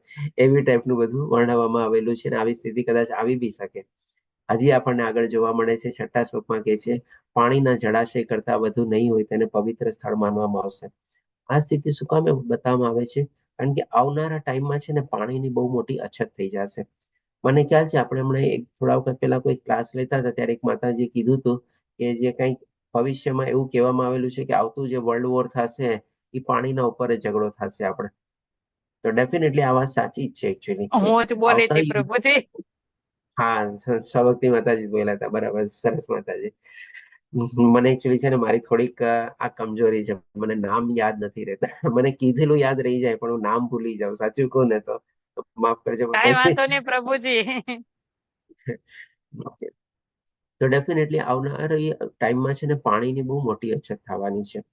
એવી ટાઈપનું બધું વર્ણવવામાં આવેલું છે. અને આવી સ્થિતિ કદાચ આવી બી શકે. હજી આપણને આગળ જોવા મળે છે 6ઠ્ઠા શ્લોકમાં કહે છે પાણીના જળાશય કરતા વધુ નહીં હોય તેને પવિત્ર સ્થળ માનવામાં આવશે. આ સ્થિતિ શું કામ બતાવવામાં આવે છે? કારણ કે આવનારા ટાઈમમાં છે ને પાણીની બહુ મોટી અછત થઈ જશે. મને ખ્યાલ છે આપણે હમણાં થોડા વખત પહેલા કોઈ ક્લાસ લેતા હતા ત્યારે એક માતાજી કીધું હતું કે જે કંઈક ભવિષ્યમાં એવું કહેવામાં આવેલું છે કે આવતું જે વર્લ્ડ વોર થશે એ પાણીના ઉપર જ ઝઘડો થશે આપણે. તો ડેફિનેટલી આ વાત સાચી જ છે એકચ્યુઅલી. હું જ બોલી હતી પ્રભુજી. હા, સ્વભક્તિ માતાજી બોલ્યા હતા, બરાબર, સરસ માતાજી. મને એકચ્યુઅલી છે ને મારી થોડીક આ કમજોરી છે, મને નામ યાદ નથી રહેતા. મને કીધેલું યાદ રહી જાય પણ હું નામ ભૂલી જાઉં, સાચું કહું ને તો માફ કરજો. કાંઈ વાંધો નહીં પ્રભુજી. તો ડેફિનેટલી આવનારા ટાઈમમાં છે ને પાણીની બહુ મોટી અછત થવાની છે.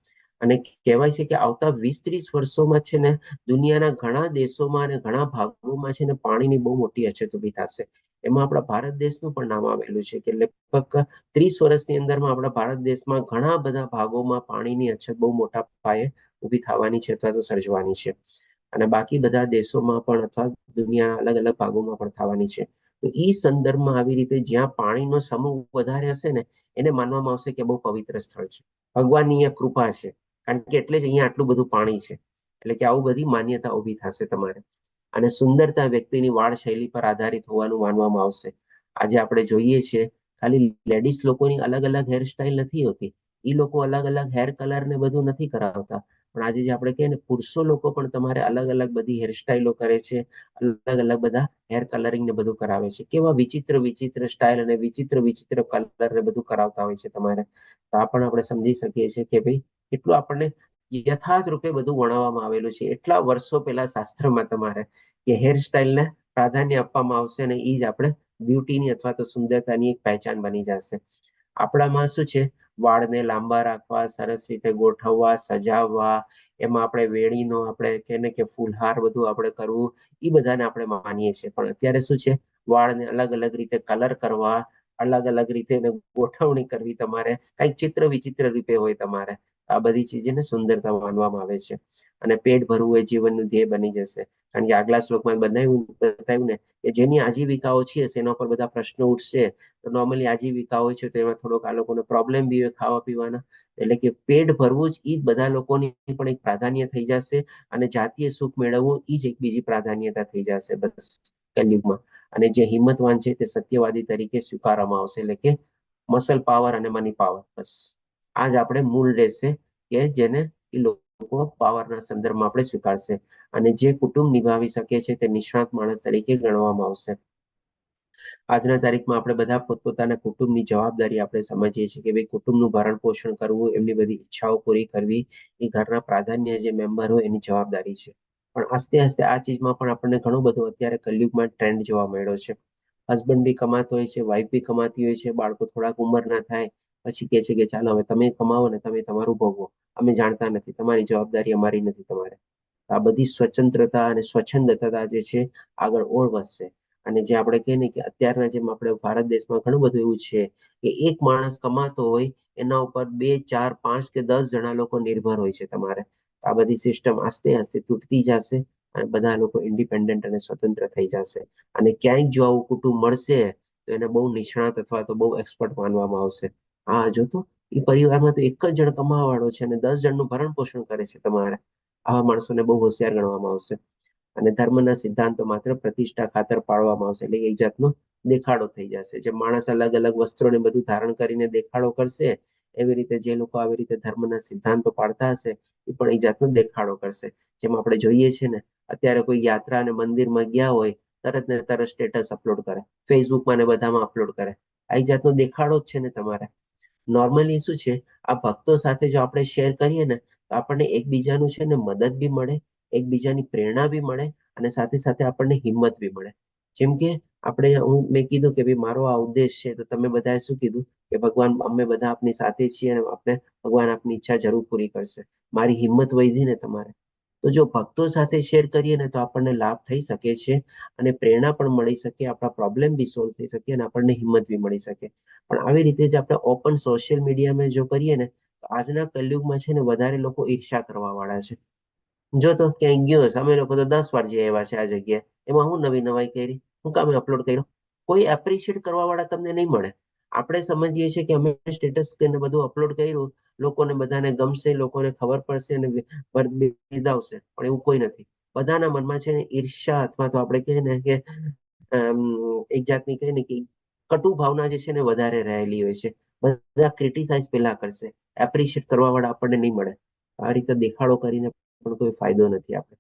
અને કહેવાય છે કે આવતા 20-30 વર્ષોમાં છે ને દુનિયાના ઘણા દેશોમાં અને ઘણા ભાગોમાં છે ને પાણીની બહુ મોટી અછત ઊભી થશે. એમાં આપણા ભારત દેશનું પણ નામ આવેલું છે કે લગભગ 30 વર્ષની અંદરમાં આપણા ભારત દેશમાં ઘણા બધા ભાગોમાં પાણીની અછત બહુ મોટા પાયે ઊભી થવાની છે અથવા તો સર્જવાની છે. અને બાકી બધા દેશોમાં પણ અથવા દુનિયાના અલગ અલગ ભાગોમાં પણ થવાની છે. તો એ સંદર્ભમાં આવી રીતે જ્યાં પાણીનો સમૂહ વધારે હશે ને એને માનવામાં આવશે કે બહુ પવિત્ર સ્થળ છે, ભગવાનની કૃપા છે. કારણ કે એટલે જ અહીંયા આટલું બધું પાણી છે. એટલે કે આવું બધી માન્યતા ઊભી થશે તમારે. અને સુંદરતા વ્યક્તિની વાળ શૈલી પર આધારિત હોવાનું માનવામાં આવશે. આજે આપણે જોઈએ છીએ ખાલી લેડીઝ લોકોની અલગ અલગ હેરસ્ટાઈલ નથી હોતી, એ લોકો અલગ અલગ હેર કલર ને બધું નથી કરાવતા, પણ આજે જે આપણે કહીએ ને પુરુષો લોકો પણ તમારે અલગ અલગ બધી હેરસ્ટાઈલો કરે છે, અલગ અલગ બધા હેર કલરિંગ ને બધું કરાવે છે. કેવા વિચિત્ર વિચિત્ર સ્ટાઇલ અને વિચિત્ર વિચિત્ર કલર ને બધું કરાવતા હોય છે તમારે. તો આ પણ આપણે સમજી શકીએ છીએ કે ભાઈ કેટલું આપણને યથાર્થ રૂપે બધું વર્ણવવામાં આવેલું છે. એટલા વર્ષો પહેલા શાસ્ત્રમાં તમારે કે હેરસ્ટાઈલને પ્રાધાન્ય આપવામાં આવશે અને એ જ આપણે બ્યુટીની અથવા તો સુંદરતાની એક પહેચાન બની જશે. આપણામાં શું છે, વાળને લાંબા રાખવા, સરસ રીતે ગોઠવવા, સજાવવા, એમાં આપણે વેણીનો આપણે કહે કે ફૂલહાર બધું આપણે કરવું, એ બધાને આપણે માનીએ છીએ. પણ અત્યારે શું છે, વાળને અલગ અલગ રીતે કલર કરવા, અલગ અલગ રીતે ગોઠવણી કરવી, તમારે કઈક ચિત્ર વિચિત્ર રૂપે હોય તમારે. આ બધી ચીજને સુંદરતા માનવામાં આવે છે. અને પેટ ભરવું એ જીવનનું ધ્યેય બની જશે. કારણ કે આગલા શ્લોકમાં બતાવ્યું ને કે જેની આજીવિકાઓ છે એના પર બધા પ્રશ્નો ઉઠશે. તો નોર્મલી આજીવિકાઓ છે તો એમાં થોડોક આ લોકોને પ્રોબ્લેમ બી હોય ખાવા પીવાના. એટલે કે પેટ ભરવું જ એ બધા લોકોની પણ એક પ્રાધાન્ય થઈ જશે. અને જાતીય સુખ મેળવવું એ જ એક બીજી પ્રાધાન્યતા થઈ જશે બસ કલયુગમાં. અને જે હિંમતવાન છે તે સત્યવાદી તરીકે સ્વીકારવામાં આવશે. એટલે કે મસલ પાવર અને મની પાવર, બસ આ જ આપણે મૂળ રહેશે કે જેને એ લોકો પાવરના સંદર્ભમાં આપણે સ્વીકારશે. અને જે કુટુંબ નિભાવી શકે છે તે નિષ્ણાત માણસ તરીકે ગણવામાં આવશે. આજના તારીખમાં આપણે બધા પોતપોતાના કુટુંબની જવાબદારી આપણે સમજીએ છીએ કે ભાઈ કુટુંબનું ભરણ પોષણ કરવું, એમની બધી ઈચ્છાઓ પૂરી કરવી એ ઘરના પ્રાધાન્ય જે મેમ્બર હોય એની જવાબદારી છે. પણ આસ્તે આસ્તે આ ચીજમાં પણ આપણને ઘણું બધું અત્યારે કલયુગમાં ટ્રેન્ડ જોવા મળ્યો છે. હસબન્ડ બી કમાતો હોય છે, વાઈફ બી કમાતી હોય છે, બાળકો થોડાક ઉંમરના થાય પછી કે છે કે ચાલો હવે તમે કમાવો ને તમે તમારું ભોગવો, અમે જાણતા નથી, તમારી જવાબદારી અમારી નથી તમારે. આ બધી સ્વતંત્રતા અને સ્વચ્છંદતા જે છે આગળ ઓર વધશે. અને જે આપણે કહીએ ને કે અત્યારના જેમ આપણે ભારત દેશમાં ઘણું બધું એવું છે કે એક માણસ કમાતો હોય એના ઉપર 2, 4, 5 કે 10 જણા લોકો નિર્ભર હોય છે તમારે. આ બધી સિસ્ટમ આસ્તે આસ્તે તૂટતી જશે અને બધા લોકો ઇન્ડિપેન્ડન્ટ અને સ્વતંત્ર થઈ જશે. અને ક્યાંક જો આવું કુટુંબ મળશે તો એને બહુ નિષ્ણાત અથવા તો બહુ એક્સપર્ટ માનવામાં આવશે. હા જો તો એ પરિવારમાં તો એક જ જણ કમાવા વાળો છે અને 10 જણનું ભરણ પોષણ કરે છે તમારે. આવા માણસોને બહુ હોશિયાર ગણવામાં આવશે. અને ધર્મના સિદ્ધાંતો માત્ર પ્રતિષ્ઠા ખાતર પાળવામાં આવશે. એટલે એક જાતનો દેખાડો થઈ જશે. જે માણસ અલગ અલગ વસ્ત્રોને બધું ધારણ કરીને દેખાડો કરશે, એવી રીતે જે લોકો આવી રીતે ધર્મના સિદ્ધાંતો પાળતા હશે એ પણ એક જાતનો દેખાડો કરશે. જેમ આપણે જોઈએ છીએ ને અત્યારે કોઈ યાત્રા અને મંદિરમાં ગયા હોય તરત ને તરત સ્ટેટસ અપલોડ કરે, ફેસબુકમાં ને બધામાં અપલોડ કરે. આ એક જાતનો દેખાડો જ છે ને તમારે. નોર્મલી શું છે, આ ભક્તો સાથે જો આપણે શેર કરીએ ને તો આપણને એકબીજાનું છે ને મદદ બી મળે, એકબીજાની પ્રેરણા બી મળે અને સાથે સાથે આપણને હિંમત બી મળે. જેમ કે મેં કીધું કે ભાઈ મારો આ ઉદ્દેશ છે, તો તમે બધાએ શું કીધું કે ભગવાન અમે બધા આપની સાથે છીએ અને આપણે ભગવાન આપની ઈચ્છા જરૂર પૂરી કરશે. મારી હિંમત વધી ને તમારે. તો જો ભક્તો સાથે શેર કરીએ ને તો આપણને લાભ થઈ શકે છે અને પ્રેરણા પણ મળી શકે, આપણા પ્રોબ્લેમ બી સોલ્વ થઈ શકે અને આપણને હિંમત બી મળી શકે. પણ આવી રીતે જ આપણે ઓપન સોશિયલ મીડિયામાં જો કરીએ ને તો આજના કલયુગમાં છે ને વધારે લોકો ઈર્ષા કરવા વાળા છે. જો તો ક્યાંય ગયો હશે, અમે લોકો તો 10 વાર જઈ આવ્યા છે આ જગ્યાએ, એમાં હું નવી નવાઈ કરી, હું કામે અપલોડ કર્યો? કોઈ એપ્રિશિએટ કરવા વાળા તમને નહીં મળે. આપણે સમજીએ છીએ કે અમે સ્ટેટસ ને બધું અપલોડ કર્યું, લોકોને બધાને ગમશે, લોકોને ખબર પડશે અને બિરદાવશે, પણ એવું કોઈ નથી. બધાના મનમાં છે ને ઈર્ષા અથવા તો આપણે કહીએ ને કે એક જાતની કહીએ ને કે કટુ ભાવના જે છે ને વધારે રહેલી હોય છે. બધા ક્રિટિસાઇઝ પેલા કરશે, એપ્રિશિએટ કરવા વાળા આપણને નહીં મળે. આ રીતે દેખાડો કરીને પણ કોઈ ફાયદો નથી આપણે.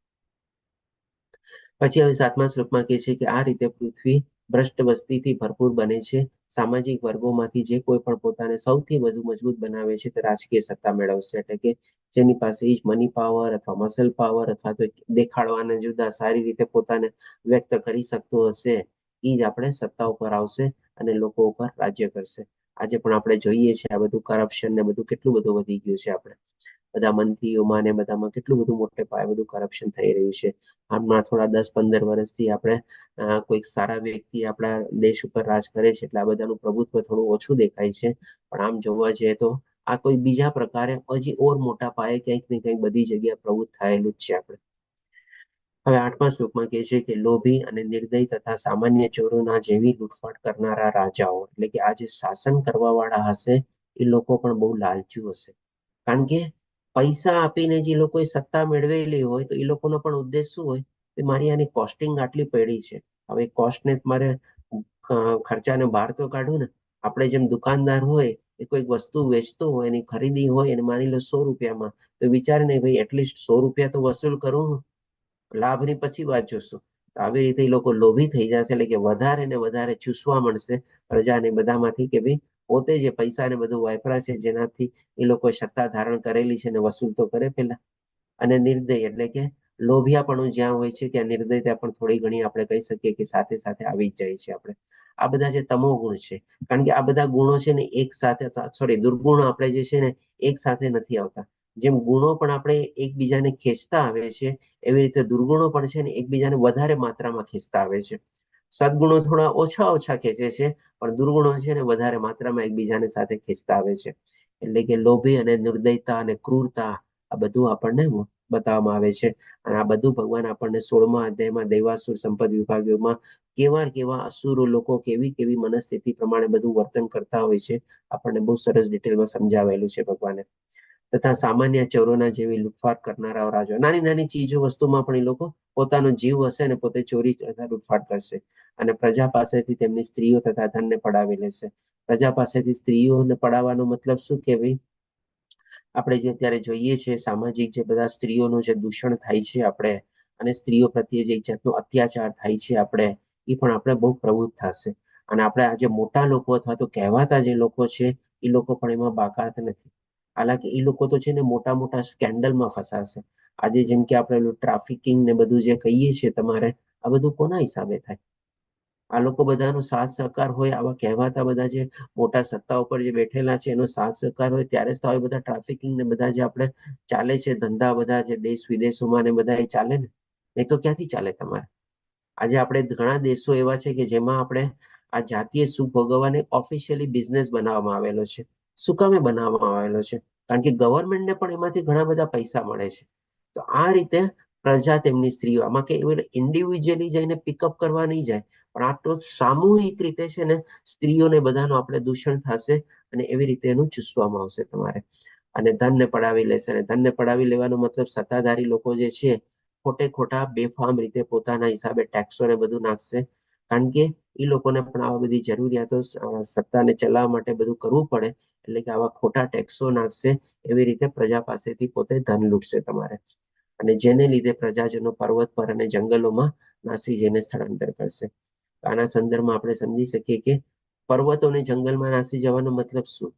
પછી હવે 7મા શ્લોકમાં કહે છે કે આ રીતે પૃથ્વી ભ્રષ્ટ વસ્તીથી ભરપૂર બને છે. સામાજિક વર્ગોમાંથી જે કોઈ પણ પોતાને સૌથી વધુ મજબૂત બનાવે છે તે રાજકીય સત્તા મેળવશે. એટલે કે જેની પાસે જ મની પાવર અથવા મસલ પાવર અથવા તો દેખાડવાને જુદા સારી રીતે પોતાને વ્યક્ત કરી શકતો હશે એ જ આપણે સત્તા ઉપર આવશે અને લોકો ઉપર રાજ્ય કરશે. આજે પણ આપણે જોઈએ છીએ આ બધું કરપ્શન ને બધું કેટલું બધું વધી ગયું છે. આપણે બધા મંત્રીઓમાં ને બધામાં કેટલું બધું મોટે પાયે બધું કરપ્શન થઈ રહ્યું છે. હમણાં થોડા 10-15 વર્ષથી આપણે કોઈક સારા વ્યક્તિ આપણા દેશ ઉપર રાજ કરે છે એટલે આ બધાનું પ્રભુત્વ થોડું ઓછું દેખાય છે. પણ આમ જોવા જઈએ તો આ કોઈ બીજા પ્રકારે હજી ઓર મોટા પાયે ક્યાંક ને ક્યાંક બધી જગ્યાએ પ્રભુત્વ થયેલું જ છે. આપણે હવે 8મા શ્લોકમાં કહે છે કે લોભી અને નિર્દય તથા સામાન્ય ચોરોના જેવી લૂંટફાટ કરનારા રાજાઓ, એટલે કે આ જે શાસન કરવા વાળા હશે એ લોકો પણ બહુ લાલચુ હશે. કારણ કે પૈસા આપીને જે લોકોએ સત્તા મેળવેલી હોય તો એ લોકોનો પણ ઉદ્દેશ શું હોય કે મારી આની કોસ્ટિંગ આટલી પડી છે, હવે કોસ્ટને મારે ખર્ચાને બહાર તો કાઢવું ને. આપણે જેમ દુકાનદાર હોય એ કોઈક વસ્તુ વેચતો હોય એની ખરીદી હોય અને માની લો 100 રૂપિયામાં, તો વિચારે ને ભાઈ એટલીસ્ટ 100 રૂપિયા તો વસૂલ કરું, લાભની પછી વાત જોશું. તો આવી રીતે એ લોકો લોભી થઈ જશે, એટલે કે વધારે ને વધારે ચૂસવા મળશે પ્રજાને બધામાંથી કે ભાઈ પોતે જે પૈસા ને બધું વાપરા છે જેનાથી એ લોકો સત્તા ધારણ કરેલી છે ને વસૂલ તો કરે પેલા. અને નિર્દય એટલે કે લોભિયાપણું જ્યાં હોય છે ત્યાં નિર્દયતા પણ થોડી ઘણી આપણે કહી શકીએ કે સાથે સાથે આવી જ જાય છે. આપણે આ બધા જે તમો ગુણ છે, કારણ કે આ બધા ગુણો છે ને એક સાથે, સોરી દુર્ગુણો આપણે જે છે ને એક સાથે નથી આવતા. જેમ ગુણો પણ આપણે એકબીજાને ખેંચતા આવે છે એવી રીતે દુર્ગુણો પણ છે ને એકબીજાને વધારે માત્રામાં ખેંચતા આવે છે. સદગુણો થોડા ઓછા ઓછા ખેંચે છે, પણ દુર્ગુણો છે ને વધારે માત્રામાં એકબીજાને સાથે ખેંચતા આવે છે. એટલે કે લોભી અને નિર્દયતા અને ક્રૂરતા આ બધું આપણને બતાવવામાં આવે છે. અને આ બધું ભગવાન આપણને 16મા અધ્યાયમાં દૈવાસુર સંપદ વિભાગોમાં કેવા અસુરો લોકો કેવી મનસ્થિતિ પ્રમાણે બધું વર્તન કરતા હોય છે આપણને બહુ સરસ ડિટેલમાં સમજાવેલું છે ભગવાને. તથા સામાન્ય ચોરોના જેવી લૂંટફાટ કરનારાઓ રાજો, નાની નાની ચીજો વસ્તુમાં પણ એ લોકો પોતાનો જીવ હશે ને પોતે ચોરી તથા લૂંટફાટ કરશે અને પ્રજા પાસેથી તેમની સ્ત્રીઓ તથા ધનને પડાવી લેશે. પ્રજા પાસેથી સ્ત્રીઓને પડાવવાનો મતલબ શું કે ભાઈ આપણે જે અત્યારે જોઈએ છે સામાજિક જે બધા સ્ત્રીઓનું જે દૂષણ થાય છે આપણે, અને સ્ત્રીઓ પ્રત્યે જે એક જાતનો અત્યાચાર થાય છે આપણે, એ પણ આપણે બહુ પ્રવૃત્ત થશે. અને આપણે આજે મોટા લોકો અથવા તો કહેવાતા જે લોકો છે એ લોકો પણ એમાં બાકાત નથી. હાલાકી એ લોકો તો છે ને મોટા મોટા સ્કેન્ડલમાં ફસાશે. આજે જેમ કે આપણે ટ્રાફિકિંગ ને બધું જે કહીએ છીએ તમારે, આ બધું કોના હિસાબે થાય? આ લોકો બધાનો સાથ સહકાર હોય, આવા કહેવાતા બધા જે મોટા સત્તા ઉપર જે બેઠેલા છે એનો સાથ સહકાર હોય ત્યારે જ તો આવી બધા ટ્રાફિકિંગ ને બધા જે આપણે ચાલે છે ધંધા બધા જે દેશ વિદેશોમાં ને બધા એ ચાલે ને, એ તો ક્યાંથી ચાલે તમારે? આજે આપણે ઘણા દેશો એવા છે કે જેમાં આપણે આ જાતીય સુખ ભોગવવાને ઓફિશિયલી બિઝનેસ બનાવવામાં આવેલો છે. શું કામે બનાવવામાં આવેલો છે? કારણ કે ગવર્મેન્ટને પણ એમાંથી ઘણા બધા પૈસા મળે છે. તો આ રીતે પ્રજા તેમની સ્ત્રીઓ, આમાં કે ઇન્ડિવિજ્યુઅલી જઈને પિકઅપ કરવા નહીં જાય, પણ આ તો સામૂહિક રીતે છે ને સ્ત્રીઓને બધાનું આપણે દૂષણ થશે અને એવી રીતે એનું ચૂસવામાં આવશે તમારે. અને ધનને પડાવી લેશે. અને ધનને પડાવી લેવાનો મતલબ સત્તાધારી લોકો જે છે ખોટા બેફામ રીતે પોતાના હિસાબે ટેક્સો ને બધું નાખશે. કારણ કે એ લોકોને પણ આવા બધી જરૂરિયાતો સત્તાને ચલાવવા માટે બધું કરવું પડે, એટલે કે આવા ખોટા ટેક્સો નાખશે. એવી રીતે પ્રજા પાસેથી પોતે ધન લૂંટશે તમારે. અને જેને લીધે પ્રજાજનો પર્વત પર અને જંગલોમાં નાસી જઈને સ્થળાંતર કરશે. આના સંદર્ભમાં આપણે સમજી શકીએ કે પર્વતો અને જંગલમાં નાસી જવાનો મતલબ શું?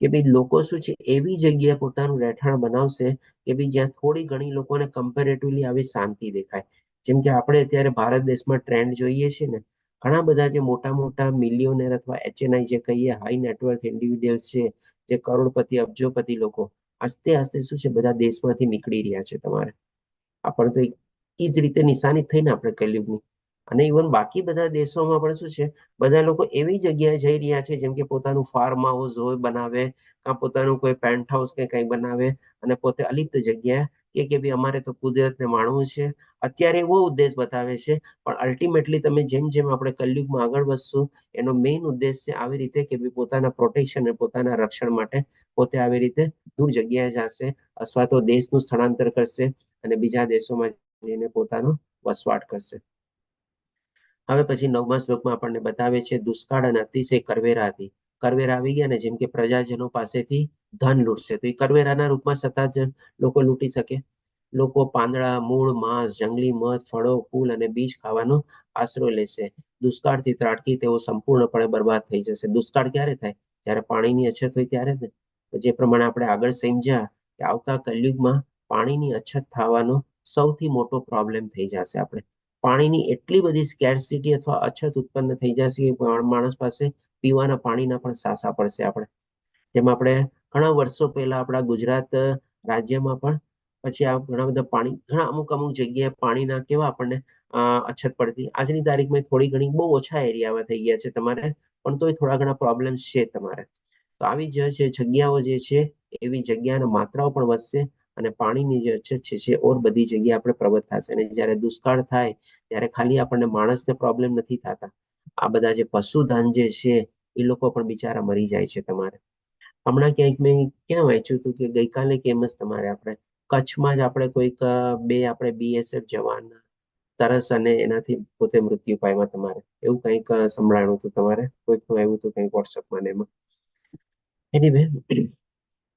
કે ભાઈ લોકો શું છે એવી જગ્યાએ પોતાનું રહેઠાણ બનાવશે કે ભાઈ જ્યાં થોડી ઘણી લોકોને કમ્પેરેટિવલી આવી શાંતિ દેખાય. જેમ કે આપણે અત્યારે ભારત દેશમાં ટ્રેન્ડ જોઈએ છે ને, ઘણા બધા જે મોટા મોટા મિલિયોનેર અથવા HNI જે કહીએ હાઈ નેટવર્થ ઇન્ડિવિડ્યુઅલ્સ છે, જે કરોડપતિ અબજોપતિ લોકો આસ્તે આસ્તે શું છે બધા દેશમાંથી નીકળી રહ્યા છે તમારે. આ પણ તો એ જ રીતે નિશાની થઈને આપણે કલયુગની. અને ઇવન બાકી બધા દેશોમાં પણ શું છે બધા લોકો એવી જગ્યાએ જઈ રહ્યા છે જેમ કે પોતાનું ફાર્મ હાઉસ હોય બનાવે, કાં પોતાનું કોઈ પેન્ટ હાઉસ કે કંઈ બનાવે અને પોતે અલિપ્ત જગ્યાએ કે ભાઈ અમારે તો કુદરતને માણવું છે. અત્યારે એવો ઉદ્દેશ બતાવે છે, પણ અલ્ટિમેટલી તમે જેમ જેમ આપણે કલયુગમાં આગળ વધશું એનો મેઇન ઉદ્દેશ છે આવી રીતે કે ભાઈ પોતાના પ્રોટેક્શન અને પોતાના રક્ષણ માટે પોતે આવી રીતે દૂર જગ્યાએ જશે અથવા તો દેશનું સ્થળાંતર કરશે અને બીજા દેશોમાં જઈને પોતાનો વસવાટ કરશે. હવે પછી 9મા શ્લોકમાં આપણને બતાવે છે દુષ્કાળ અને અતિશય કરવેરા હતી. કરવેરા આવી ગયા ને, જેમ કે પ્રજાજનો પાસેથી ધન લૂંટશે, તો એ કરવેરાના રૂપમાં સતત લોકો લૂંટી શકે. લોકો પાંદડા, મૂળ, માંસ, જંગલી મધ, ફળો, ફૂલ અને બીજ ખાવાનો આશરો લેશે. દુષ્કાળથી ત્રાટકી તેઓ સંપૂર્ણપણે બરબાદ થઈ જશે. દુષ્કાળ ક્યારે થાય? જ્યારે પાણીની અછત હોય ત્યારે જ ને. જે પ્રમાણે આપણે આગળ સમજ્યા કે આવતા કલયુગમાં પાણીની અછત થવાનો સૌથી મોટો પ્રોબ્લેમ થઈ જશે. આપણે પાણીની એટલી બધી સ્કેર્સિટી અથવા અછત ઉત્પન્ન થઈ જશે કે માણસ પાસે પીવાના પાણીના પણ સાસા પડશે. આપણે જેમ આપણે ઘણા વર્ષો પહેલા આપણા ગુજરાત રાજ્યમાં પણ પછી આ ઘણા બધા પાણી ઘણા અમુક જગ્યાએ પાણીના કેવા આપણને અછત પડતી. આજની તારીખમાં થોડી ઘણી બહુ ઓછા એરિયામાં થઈ ગયા છે તમારે, પણ તોય થોડા ઘણા પ્રોબ્લેમ્સ છે તમારે. તો આવી જે જગ્યાઓ જે છે એવી જગ્યાના માત્રાઓ પણ વધશે અને પાણીની જે અછત છે ઓર બધી જગ્યાએ આપણે પ્રબળ થશે. અને જ્યારે દુષ્કાળ થાય ત્યારે ખાલી આપણને માણસને પ્રોબ્લેમ નથી થતા, આ બધા જે પશુધન જે છે એ લોકો પણ બિચારા મરી જાય છે તમારે. હમણાં ક્યાંક મેં ક્યાં વાંચ્યું હતું કે ગઈકાલે કેમ જ તમારે આપણે કચ્છમાં જ આપણે કોઈક બે આપણે BSF જવાન તરસ અને એનાથી પોતે મૃત્યુ પામ્યા તમારે, એવું કંઈક સંભળાણું હતું તમારે, કોઈકનું આવ્યું હતું કંઈક વોટ્સઅપમાં ને એમાં. એનીવે,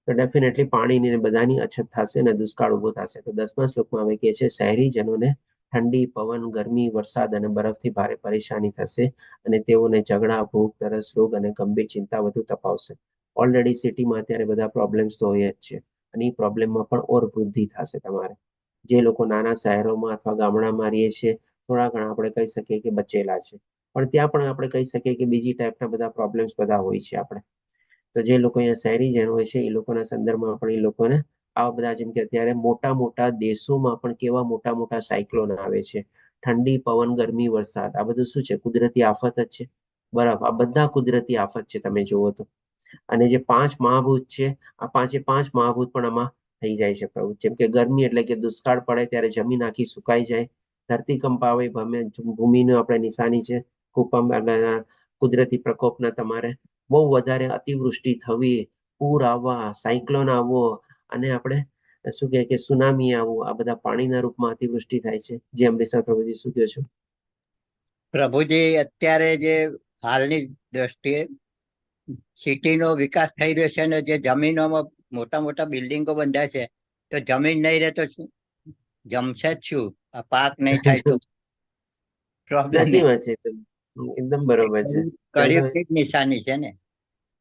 તો ડેફિનેટલી પાણીની ને બધાની અછત થશે અને દુષ્કાળ ઉભો થશે. તો 10મા શ્લોકમાં આવે કે છે શહેરીજનોને ઠંડી, પવન, ગરમી, વરસાદ અને બરફથી ભારે પરેશાની થશે અને તેઓને ઝઘડા, ભૂખ, તરસ, રોગ અને ગંભીર ચિંતા વધુ તપાવશે. ઓલરેડી સિટીમાં અત્યારે બધા પ્રોબ્લેમ્સ તો હોય જ છે અને એ પ્રોબ્લેમમાં પણ ઓર વૃદ્ધિ થશે તમારે. જે લોકો નાના શહેરોમાં અથવા ગામડામાં રહીએ છીએ થોડા ઘણા આપણે કહી શકીએ કે બચેલા છે, પણ ત્યાં પણ આપણે કહી શકીએ કે બીજી ટાઈપના બધા પ્રોબ્લેમ્સ બધા હોય છે આપણે. તો જે લોકો અહીંયા શહેરીજન હોય છે એ લોકોના સંદર્ભમાં પણ એ લોકોને આવા બધા, જેમ કે અત્યારે મોટા મોટા દેશોમાં પણ કેવા મોટા મોટા સાયક્લોન આવે છે, ઠંડી, પવન, ગરમી, વરસાદ, આ બધું શું છે? કુદરતી આફત જ છે. બરફ, આ બધા કુદરતી આફત છે તમે જુઓ તો. અને જે 5 મહાભૂત છે, આ 5 મહાભૂત પણ આમાં થઈ જાય છે પ્રભુ. જેમ કે ગરમી એટલે કે દુષ્કાળ પડે ત્યારે જમીન આખી સુકાઈ જાય, ધરતીકંપ આવે, ભૂમિનું આપણે નિશાની છે, ભૂકંપ કુદરતી પ્રકોપના તમારે બહુ વધારે અતિવૃષ્ટિ થવી, પૂર આવવા, સાયક્લોન આવવો અને આપણે શું કહે કે સુનામી આવવું, આ બધા પાણીના રૂપમાં અતિવૃષ્ટિ થાય છે. જે અમરીશા પ્રભુજી શું કહો છો? પ્રભુજી, અત્યારે જે હાલની દ્રષ્ટિએ સિટીનો વિકાસ થઈ રહ્યો છે અને જે જમીનોમાં મોટા મોટા બિલ્ડિંગો બંધાય છે, તો જમીન નહીં રહે તો જમશે જ શું? આ પાક નહીં થાય તો પ્રોબ્લેમ. સાચી વાત છે, એકદમ બરોબર છે. કળિયુગની જ નિશાની છે ને,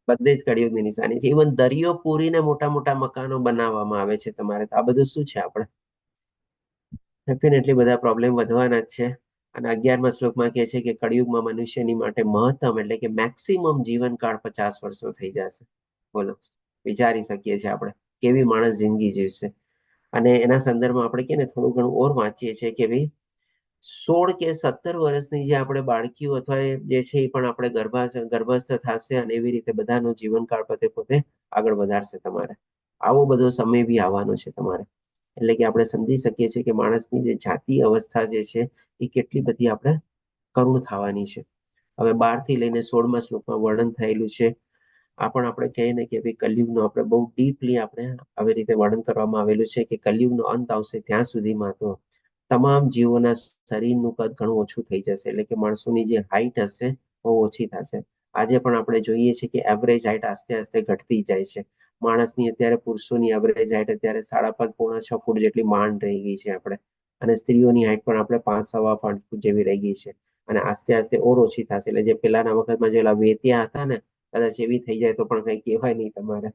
બધે જ કળિયુગની નિશાની છે. ઇવન દરિયો પૂરીને મોટા મોટા મકાનો બનાવવામાં આવે છે તમારે. તો આ બધું શું છે? આપણે ડેફિનેટલી બધા પ્રોબ્લેમ વધવાના જ છે. અને 11મા શ્લોકમાં કહે છે કે કળિયુગમાં મનુષ્યની માટે મહત્તમ એટલે કે મેક્સિમમ જીવનકાળ 50 વર્ષો થઈ જશે. બોલો, વિચારી શકીએ છીએ આપણે કેવી માણસ જિંદગી જીવશે. અને એના સંદર્ભમાં આપણે કે ને થોડું ઘણું ઓર વાંચીએ છીએ કે ભાઈ 16 કે 17 વર્ષની જે આપણે બાળકીઓ અથવા જે છે એ પણ આપણે ગર્ભસ્થ થશે અને એવી રીતે બધાનું જીવનકાળ પોતે આગળ વધારશે તમારે. આવો બધો સમય બી આવવાનો છે તમારે. એટલે કે આપણે સમજી શકીએ છીએ કે માણસની જે જાતીય અવસ્થા જે છે એ કેટલી બધી આપણે કરુણ થવાની છે. હવે 12 થી લઈને 16મા શ્લોકમાં વર્ણન થયેલું છે. આ પણ આપણે કહીએ ને કે ભાઈ કલયુગનું આપણે બહુ ડીપલી આપણે આવી રીતે વર્ણન કરવામાં આવેલું છે કે કલયુગનો અંત આવશે ત્યાં સુધીમાં તો તમામ જીવોના શરીરનું કદ ઘણું ઓછું થઈ જશે. એટલે કે માણસોની જે હાઈટ હશે બહુ ઓછી થશે. આજે પણ આપણે જોઈએ છીએ કે એવરેજ હાઈટ આસ્તે આસ્તે ઘટતી જાય છે. માણસની અત્યારે પુરુષોની એવરેજ હાઈટ અત્યારે 5.5 પોણા 6 ફૂટ જેટલી માંડ રહી ગઈ છે આપણે. અને સ્ત્રીઓની હાઈટ પણ આપણે 5 સવા 5 ફૂટ જેવી રહી ગઈ છે. અને આસ્તે આસ્તે ઓર ઓછી થશે. એટલે જે પેલાના વખતમાં જેલા વેત્યા હતા ને, કદાચ એવી થઈ જાય તો પણ કઈ કહેવાય નહીં તમારે.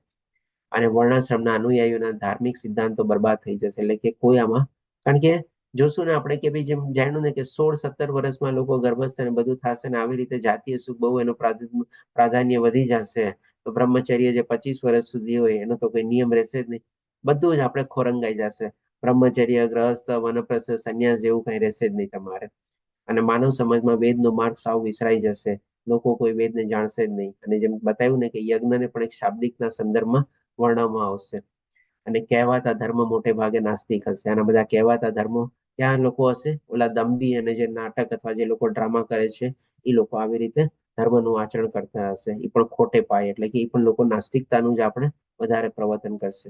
અને વર્ણાશ્રમના અનુયાયીઓના ધાર્મિક સિદ્ધાંતો બરબાદ થઈ જશે. એટલે કે કોઈ આમાં, કારણ કે જોશું ને આપણે કે ભાઈ જેમ જાણ્યું ને કે 16-17 વર્ષમાં લોકો ગર્ભસ્થ અને બધું થશે ને આવી રીતે જાતીય સુખ બહુ એનું પ્રાધાન્ય વધી જશે. તો બ્રહ્મચર્ય જે 25 વર્ષ સુધી હોય એનો તો કોઈ નિયમ રહેશે જ નહીં. બધું જ આપણે ખોરંગાઈ જશે. બ્રહ્મચર્ય, ગ્રહસ્થ, વનપ્રસ્થ, સંન્યાસ જેવું કઈ રહેશે જ નહીં તમારે. અને માનવ સમાજમાં વેદનો માર્ગ સાવ વિસરાઈ જશે. લોકો કોઈ વેદને જાણશે જ નહીં. અને જેમ બતાવ્યું ને કે યજ્ઞને પણ એક શાબ્દિકના સંદર્ભમાં વર્ણવવામાં આવશે. અને કહેવાતા ધર્મ મોટે ભાગે નાસ્તિક હશે. આના બધા કહેવાતા ધર્મો ત્યાં લોકો હશે, ઓલા દંભી અને જે નાટક અથવા જે લોકો ડ્રામા કરે છે એ લોકો આવી રીતે ધર્મનું આચરણ કરતા હશે. એ પણ ખોટે પાય. એટલે કે એ પણ લોકો નાસ્તિકતાનું જ આપણે વધારે પ્રવર્તન કરશે.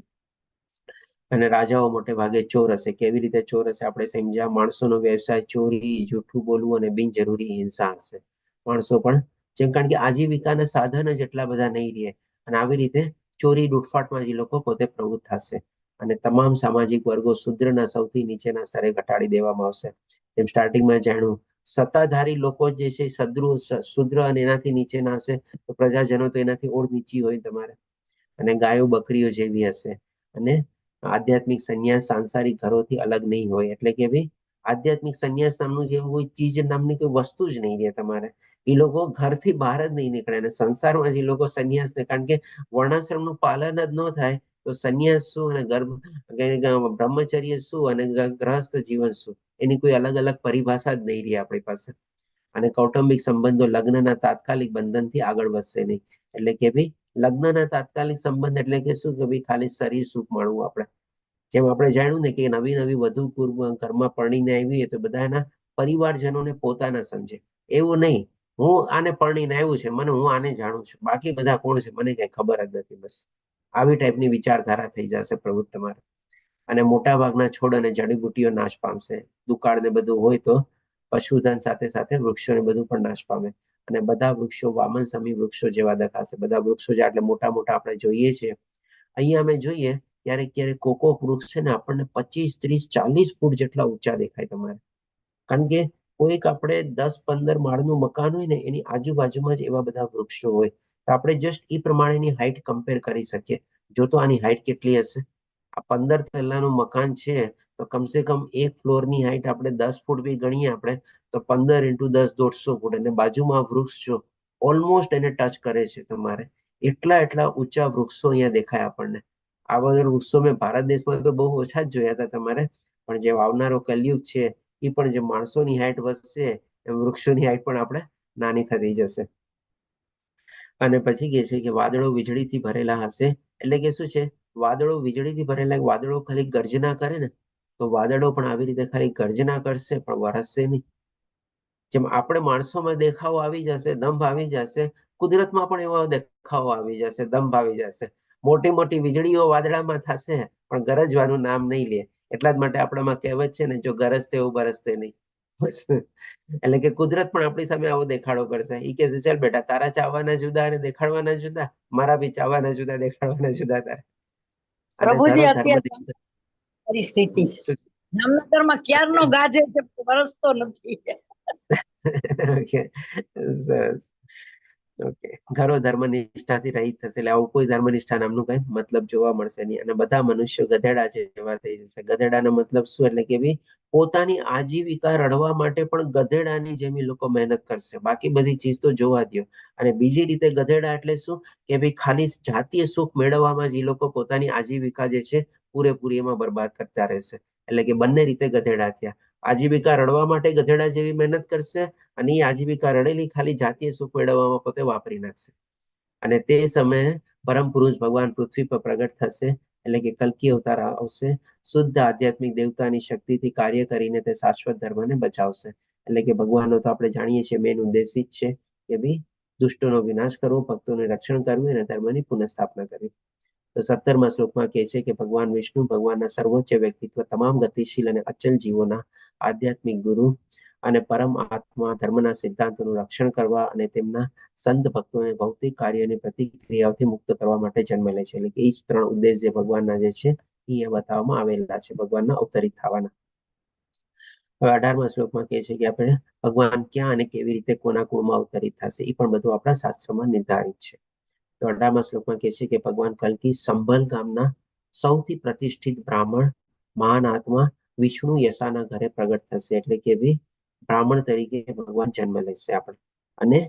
અને રાજાઓ મોટે ભાગે ચોર હશે. કેવી રીતે ચોર હશે આપણે સમજ્યા? માણસોનો વ્યવસાય ચોરી, જૂઠું બોલવું અને બિનજરૂરી હિંસા હશે. માણસો પણ જેમ, કારણ કે આજીવિકાના સાધન જ એટલા બધા નહીં રહે અને આવી રીતે ચોરી લૂંટફાટમાં જે લોકો પોતે પ્રવૃત્ત થશે. અને તમામ સામાજિક વર્ગો શુદ્રના સૌથી નીચેના સ્તરે ઘટાડી દેવામાં આવશે. જેમ સ્ટાર્ટિંગમાં જાણ્યું, સત્તાધારી લોકો જે છે શુદ્ર અને એનાથી નીચેના હશે, તો પ્રજાજનો તો એનાથી ઓર નીચી હોય તમારે. અને ગાયો બકરીઓ જેવી હશે. અને આધ્યાત્મિક સંન્યાસ સાંસારિક ઘરોથી અલગ નહીં હોય. એટલે કે ભાઈ આધ્યાત્મિક સંન્યાસ નામનું જેવું કોઈ ચીજ નામની કોઈ વસ્તુ જ નહીં રહે તમારે. એ લોકો ઘરથી બહાર જ નહીં નીકળે. અને સંસારમાં જે લોકો સંન્યાસ, કારણ કે વર્ણાશ્રમનું પાલન જ ન થાય તો સંન્યાસ શું અને બ્રહ્મચર્ય શું અને ગ્રહસ્થ જીવન શું, એની કોઈ અલગ અલગ પરિભાષા જ નહીં રહી આપણી પાસે. અને કૌટુંબિક સંબંધો લગ્નના તાત્કાલિક બંધનથી આગળ વધશે નહીં. એટલે કે ભાઈ લગ્નના તાત્કાલિક સંબંધ એટલે કે શું કે ભાઈ ખાલી શરીર સુખ મળવું આપણે. જેમ આપણે જાણ્યું ને કે નવી નવી વધુ ઘરમાં પરણીને આવી તો બધા એના પરિવારજનોને પોતાના સમજે. એવું નહીં હું આને પરણીને આવ્યું છે, હું આને જાણું છું, બાકી બધા કોણ છે મને કઈ ખબર જ નથી. બસ આવી ટાઈપની વિચારધારા થઈ જશે પ્રભુ તમારે. અને મોટા ભાગના છોડ અને જડીબુટ્ટીઓ નાશ પામશે. દુકાળ ને બધું હોય તો પશુધન સાથે સાથે વૃક્ષો ને બધું પણ નાશ પામે. અને બધા વૃક્ષો વામન સમી વૃક્ષો જેવા દેખાશે. બધા વૃક્ષો જે એટલે મોટા મોટા આપણે જોઈએ છીએ, અહીંયા અમે જોઈએ ક્યારેક ક્યારેક કોકોક વૃક્ષ છે ને આપણને 25, 30, 40 ફૂટ જેટલા ઊંચા દેખાય તમારે. કારણ કે કોઈક આપણે 10-15 માળનું મકાન હોય ને એની આજુબાજુમાં જ એવા બધા વૃક્ષો હોય, તો આપણે જસ્ટ એ પ્રમાણેની હાઈટ કમ્પેર કરી શકીએ. જો તો આની હાઈટ કેટલી હશે? આ 15 તલ્લાનું મકાન છે તો કમસે કમ એક ફ્લોરની હાઈટ આપણે 10 ફૂટ બી ગણીએ આપણે તો 15 × 10 150 ફૂટ. અને બાજુમાં વૃક્ષ જો ઓલમોસ્ટ એને ટચ કરે છે તમારે. એટલા ઊંચા વૃક્ષો અહીંયા દેખાય આપણને. આ બધા વૃક્ષો મેં ભારત દેશમાં તો બહુ ઓછા જ જોયા હતા તમારે, પણ જે આવનારો કલયુગ છે એ પણ જે માણસોની હાઈટ વધશે એમ વૃક્ષોની હાઈટ પણ આપણે નાની થતી જશે. અને પછી કહે છે કે વાદળો વીજળીથી ભરેલા હશે. એટલે કે શું છે? વાદળો વીજળીથી ભરેલા, વાદળો ખાલી ગર્જના કરે ને તો વાદળો પણ આવી રીતે ખાલી ગર્જના કરશે પણ વરસશે નહીં. જેમ આપણે માણસોમાં દેખાવો આવી જશે, દંભ આવી જશે, કુદરતમાં પણ એવો દેખાવો આવી જશે, દંભ આવી જશે. મોટી મોટી વીજળીઓ વાદળામાં થશે પણ ગરજવાનું નામ નહીં લે. એટલા જ માટે આપણામાં કહેવત છે ને, જો ગરજતે એવું બરસતે નહીં. બસ એટલે કે કુદરત પણ આપણી સામે આવો દેખાડો કરશે. એ કહે છે ચાલ બેટા, તારા ચાહવાના જુદા અને દેખાડવાના જુદા, મારા બી ચાહવાના જુદા દેખાડવાના જુદા તારે. અને પ્રભુજી ધર્મ અત્યારે પરિસ્થિતિ છે. જામનગરમાં ક્યારનો ગાજે છે, વરસતો નથી. ઓકે, સરસ. ઓકે, ઘરો ધર્મનિષ્ઠાથી રહિત થશે. એટલે આવું કોઈ ધર્મનિષ્ઠા નામનું કઈ મતલબ જોવા મળશે નહીં. અને બધા મનુષ્યો ગધેડા જેવા થઈ જશે. ગધેડાનો મતલબ શું? એટલે કે ભાઈ પોતાની આજીવિકા રળવા માટે પણ ગધેડાની જેમ લોકો મહેનત કરશે. બાકી બધી ચીજ તો જોવા દો. અને બીજી રીતે ગધેડા એટલે શું? કે ભાઈ ખાલી જાતીય સુખ મેળવવામાં જ એ લોકો પોતાની આજીવિકા જે છે પૂરેપૂરી એમાં બરબાદ કરતા રહેશે. એટલે કે બંને રીતે ગધેડા થયા. આજીવિકા રળવા માટે ગધેડા જેવી મહેનત કરશે અને એ આજીવિકા રળેલી ખાલી જાતીય સુખ મેળવવામાં પોતે વાપરી નાખશે. અને તે સમયે પરમ પુરુષ ભગવાન પૃથ્વી પર પ્રગટ થશે. એટલે કે કલ્કી અવતાર આવશે. શુદ્ધ આધ્યાત્મિક દેવતાની શક્તિથી કાર્ય કરીને તે શાશ્વત ધર્મને બચાવશે. એટલે કે ભગવાનનો તો આપણે જાણીએ છીએ મેન ઉદ્દેશ જ છે કે ભાઈ દુષ્ટોનો વિનાશ કરવો, ભક્તોનું રક્ષણ કરવું અને ધર્મની પુનઃસ્થાપના કરવી. તો 17મા શ્લોકમાં કહે છે કે ભગવાન વિષ્ણુ ભગવાનના સર્વોચ્ચ વ્યક્તિત્વ, તમામ ગતિશીલ અને અચલ જીવોના આધ્યાત્મિક ગુરુ અને પરમ આત્મા ધર્મના સિદ્ધાંતોનું રક્ષણ કરવા અને તેમના સંત ભક્તોને ભૌતિક કાર્યની પ્રતિક્રિયાઓથી મુક્ત કરવા માટે જન્મ લે છે. એટલે કે એ જ 3 ઉદ્દેશ જે ભગવાનના જે છે એ બતાવવામાં આવેલા છે ભગવાનના અવતરિત થવાના. હવે 18મા શ્લોકમાં કહે છે કે આપણે ભગવાન ક્યાં અને કેવી રીતે કોના કુળમાં અવતરિત થશે એ પણ બધું આપણા શાસ્ત્રમાં નિર્ધારિત છે. તો 18મા શ્લોકમાં કહે છે કે ભગવાન કલ્કી સંભલ ગામના સૌથી પ્રતિષ્ઠિત બ્રાહ્મણ મહાન આત્મા વિષ્ણુ યશાના ઘરે પ્રગટ થશે. એટલે કે ભાઈ બ્રાહ્મણ તરીકે ભગવાન જન્મ લેશે આપણે, અને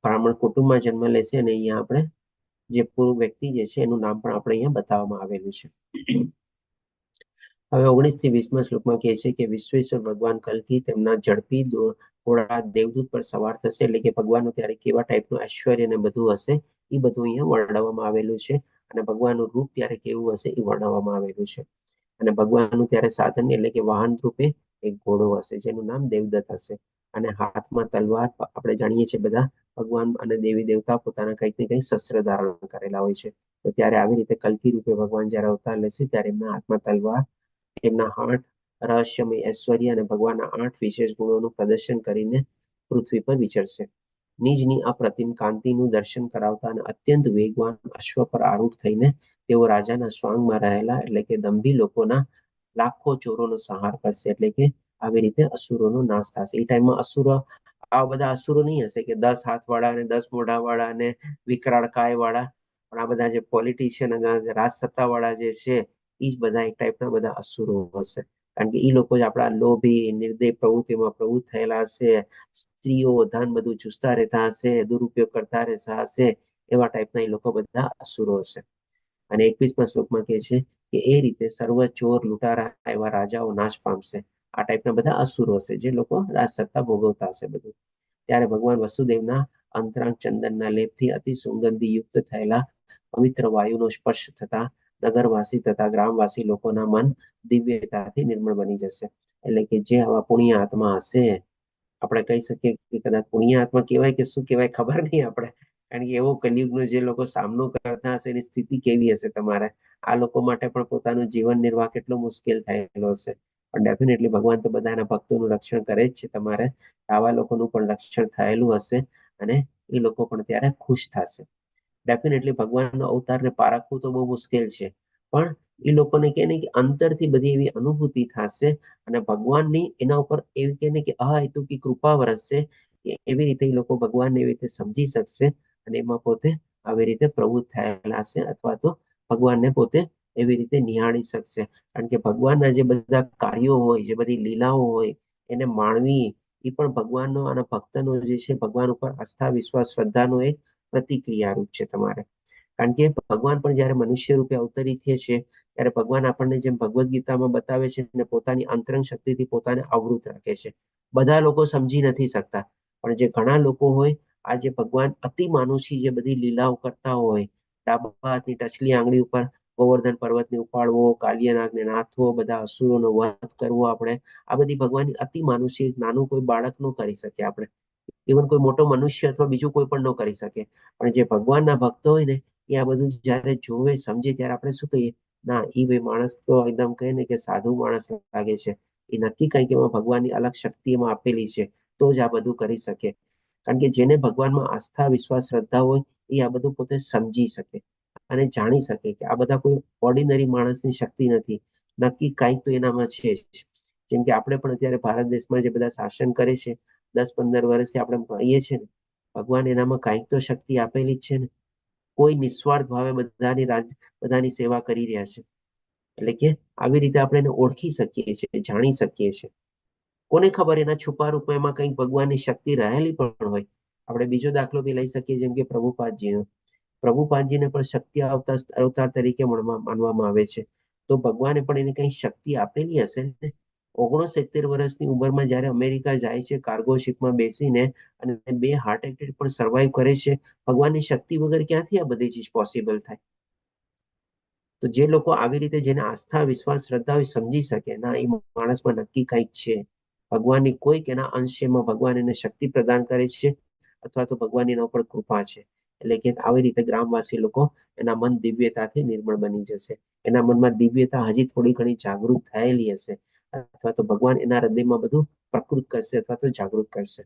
બ્રાહ્મણ કુટુંબમાં જન્મ લેશે. અને અહીંયા આપણે જે પૂર્વ વ્યક્તિ જે છે એનું નામ પણ આપણે અહીંયા બતાવવામાં આવેલું છે. હવે 19 થી 20મા શ્લોકમાં કહે છે કે વિશ્વેશ્વર ભગવાન કલ્કી તેમના ઝડપી ઘોડા દેવદૂત પર સવાર થશે. એટલે કે ભગવાનનું ત્યારે કેવા ટાઈપનું ઐશ્વર્ય ને બધું હશે એ બધું અહીંયા વર્ણવવામાં આવેલું છે. અને ભગવાનનું રૂપ ત્યારે કેવું હશે એ વર્ણવવામાં આવેલું છે. અને ભગવાનનું ત્યારે સાધન એટલે કે વાહન રૂપે એક ઘોડો હશે જેનું નામ દેવદત્ત હશે. અને હાથમાં તલવાર, આપણે જાણીએ છીએ બધા ભગવાન અને દેવી દેવતા પોતાના કંઈક ને કંઈક શસ્ત્ર ધારણ કરેલા હોય છે. તો ત્યારે આવી રીતે કલ્કી રૂપે ભગવાન જયારે અવતાર લેશે ત્યારે એમના હાથમાં તલવાર, એમના 8 રહસ્યમય ઐશ્વર્ય અને ભગવાનના 8 વિશેષ ગુણોનું પ્રદર્શન કરીને પૃથ્વી પર વિચરશે. નિજની અપ્રતિમ કાંતિનું દર્શન કરાવતા અને અત્યંત વેગવાન અશ્વ પર આરૂઢ થઈને તેઓ રાજાના સ્વાંગમાં રહેલા એટલે કે દંભી લોકોના લાખો ચોરોનો સંહાર કરશે. એટલે કે આવી રીતે અસુરોનો નાશ થશે. એ ટાઈમમાં અસુરો, આ બધા અસુરો નહીં હશે કે 10 હાથવાળા અને 10 મોઢાવાળા અને વિકરાળ કાયવાળા, પણ આ બધા જે પોલિટિશિયન અને રાજ સત્તાવાળા જે છે એ જ બધા એક ટાઈપના બધા અસુરો હશે. કારણ કે એ લોકો જ આપણા લોભી, નિર્દય પ્રવૃત્તિમાં પ્રવૃત્ત થયેલા હશે, સ્ત્રીઓ, ધન બધું ચૂસતા રહેતા હશે, દુરુપયોગ કરતા રહેતા હશે, એવા ટાઈપના એ લોકો બધા અસુરો હશે. અને 21મા શ્લોકમાં કહે છે કે એ રીતે સર્વ ચોર, લૂંટારા એવા રાજાઓ નાશ પામશે. આ ટાઈપના બધા અસુરો હશે જે લોકો રાજ સત્તા ભોગવતા હશે બધું. ત્યારે ભગવાન વસુદેવના અંતરાંગ ચંદનના લેપથી અતિ સુગંધી યુક્ત થયેલા પવિત્ર વાયુનો સ્પર્શ થતા નગરવાસી તથા ગ્રામવાસી લોકોના મન દિવ્યતાથી નિર્મળ બની જશે. એટલે કે જે આવા પુણ્ય આત્મા હશે આપણે કહી શકીએ કે કદાચ પુણ્યાત્મા કહેવાય કે શું કહેવાય ખબર નહીં આપણે, કારણ કે એવો કલિયુગનો જે લોકો સામનો કરતા હશે એની સ્થિતિ કેવી હશે તમારે, આ લોકો માટે પણ પોતાનું જીવન નિર્વાહ કેટલો મુશ્કેલ થયેલો હશે. પણ ડેફિનેટલી ભગવાન તો બધાના ભક્તોનું રક્ષણ કરે જ છે. તમારે આવા લોકોનું પણ રક્ષણ થયેલું હશે અને એ લોકો પણ ત્યારે ખુશ થશે. ડેફિનેટલી ભગવાનનો અવતારને પારખવું તો બહુ મુશ્કેલ છે, પણ એ લોકોને કે અંતરથી બધી એવી અનુભૂતિ થશે અને ભગવાનની એના ઉપર એવી કે અહેતુકી કૃપા વરસશે કે એવી રીતે એ લોકો ભગવાનને એવી રીતે સમજી શકશે અને એમાં પોતે આવી રીતે પ્રવૃત્ત થયેલા હશે અથવા તો ભગવાનને પોતે એવી રીતે નિહાળી શકશે. કારણ કે ભગવાનના જે બધા કાર્યો હોય, જે બધી લીલાઓ હોય એને માણવી એ પણ ભગવાનનો અને ભક્તનો જે છે ભગવાન ઉપર આસ્થા, વિશ્વાસ, શ્રદ્ધાનો એક પ્રતિક્રિયા રૂપ છે તમારે. કારણ કે ભગવાન પણ જયારે મનુષ્ય રૂપે અવતરી છે ત્યારે ભગવાન આપણને જેમ ભગવદ્ ગીતામાં બતાવે છે અને પોતાની અંતરંગ શક્તિથી પોતાને આવૃત રાખે છે. બધા લોકો સમજી નથી શકતા, પણ જે ઘણા લોકો હોય આ જે ભગવાન અતિ માનુષી જે બધી લીલાઓ કરતા હોય, ડાબા હાથની ટચલી આંગળી ઉપર ગોવર્ધન પર્વતને ઉપાડવો, કાલિયાનાગને નાથવો, બધા અસુરોનો વધ કરવો, આપણે આ બધી ભગવાનની અતિ માનુષી નાનું કોઈ બાળક ન કરી શકે, આપણે ઇવન કોઈ મોટો મનુષ્ય અથવા બીજું કોઈ પણ ન કરી શકે. પણ જે ભગવાનના ભક્તો હોય ને એ આ બધું જયારે જોવે સમજે ત્યારે આપણે શું કહીએ, ના એ ભાઈ માણસ તો એકદમ કહે ને કે સાધુ માણસ લાગે છે, એ નક્કી કંઈક એમાં ભગવાનની અલગ શક્તિ એમાં આપેલી છે તો જ આ બધું કરી શકે. કારણ કે જેને ભગવાનમાં આસ્થા, વિશ્વાસ, શ્રદ્ધા હોય એ આ બધું પોતે સમજી શકે અને જાણી શકે કે આ બધા કોઈ ઓર્ડિનરી માણસની શક્તિ નથી, નક્કી કંઈક તો એનામાં છે જ. જેમ કે આપણે પણ અત્યારે ભારત દેશમાં જે બધા શાસન કરે છે 10-15 વર્ષથી આપણે કહીએ છીએ ને, ભગવાન એનામાં કંઈક તો શક્તિ આપેલી જ છે ને. કોઈ નિસ્વાર્થ ભાવે બધાની સેવા કરી રહ્યા છે. એટલે કે આવી રીતે આપણે એને ઓળખી શકીએ છીએ, જાણી શકીએ છીએ. કોને ખબર એના છુપા રૂપમાં એમાં કંઈક ભગવાનની શક્તિ રહેલી પણ હોય. આપણે બીજો દાખલો બી લઈ શકીએ, જેમ કે પ્રભુપાદજીનો. પ્રભુપાદજીને પણ શક્તિ અવતાર તરીકે માનવામાં આવે છે. તો ભગવાને પણ એને કઈ શક્તિ આપેલી હશે ને. 69 વર્ષની ઉંમરમાં જયારે અમેરિકા જાય છે કાર્ગો શિપમાં બેસીને અને 2 હાર્ટ એટેક પણ સર્વાઈવ કરે છે, ભગવાનની શક્તિ વગર ક્યાંથી આ બધી ચીજ પોસિબલ થાય? તો જે લોકો આવી રીતે જેને આસ્થા, વિશ્વાસ, શ્રદ્ધા હોય સમજી શકે ના એ માણસમાં નક્કી કંઈક છે, ભગવાનની કોઈક એના અંશમાં ભગવાન એને શક્તિ પ્રદાન કરે છે અથવા તો ભગવાન એના ઉપર કૃપા છે. એટલે કે આવી રીતે ગ્રામવાસી લોકો એના મન દિવ્યતાથી નિર્મળ બની જશે. એના મનમાં દિવ્યતા હજી થોડી ઘણી જાગૃત થયેલી હશે અથવા તો ભગવાન એના હૃદયમાં બધું પ્રકૃત કરશે અથવા તો જાગૃત કરશે.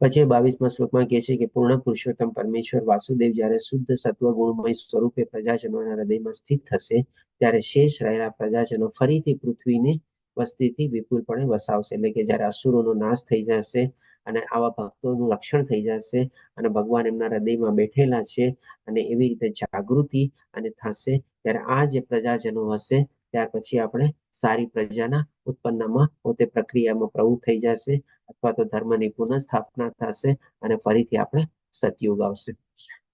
પછી 22મા શ્લોકમાં કહે છે કે પૂર્ણ પુરુષોત્તમ પરમેશ્વર વાસુદેવ જ્યારે શુદ્ધ સત્વ ગુણમય સ્વરૂપે પ્રજાજનોના હૃદયમાં સ્થિત થશે ત્યારે શેષ રહેલા પ્રજાજનો ફરીથી પૃથ્વીની વસ્તીથી વિપુલપણે વસાવશે. એટલે કે જ્યારે અસુરોનો નાશ થઈ જશે અને આવા ભક્તોનું રક્ષણ થઈ જશે અને ભગવાન એમના હૃદયમાં બેઠેલા છે અને એવી રીતે જાગૃતિ અને થશે ત્યારે આ જે પ્રજાજનો હશે ત્યાર પછી આપણે સારી પ્રજાના ઉત્પન્નમાં પોતે પ્રક્રિયામાં પ્રવૃત્ત થઈ જશે અથવા તો ધર્મની પુનઃસ્થાપના થશે અને ફરીથી આપણે સતયુગ આવશે.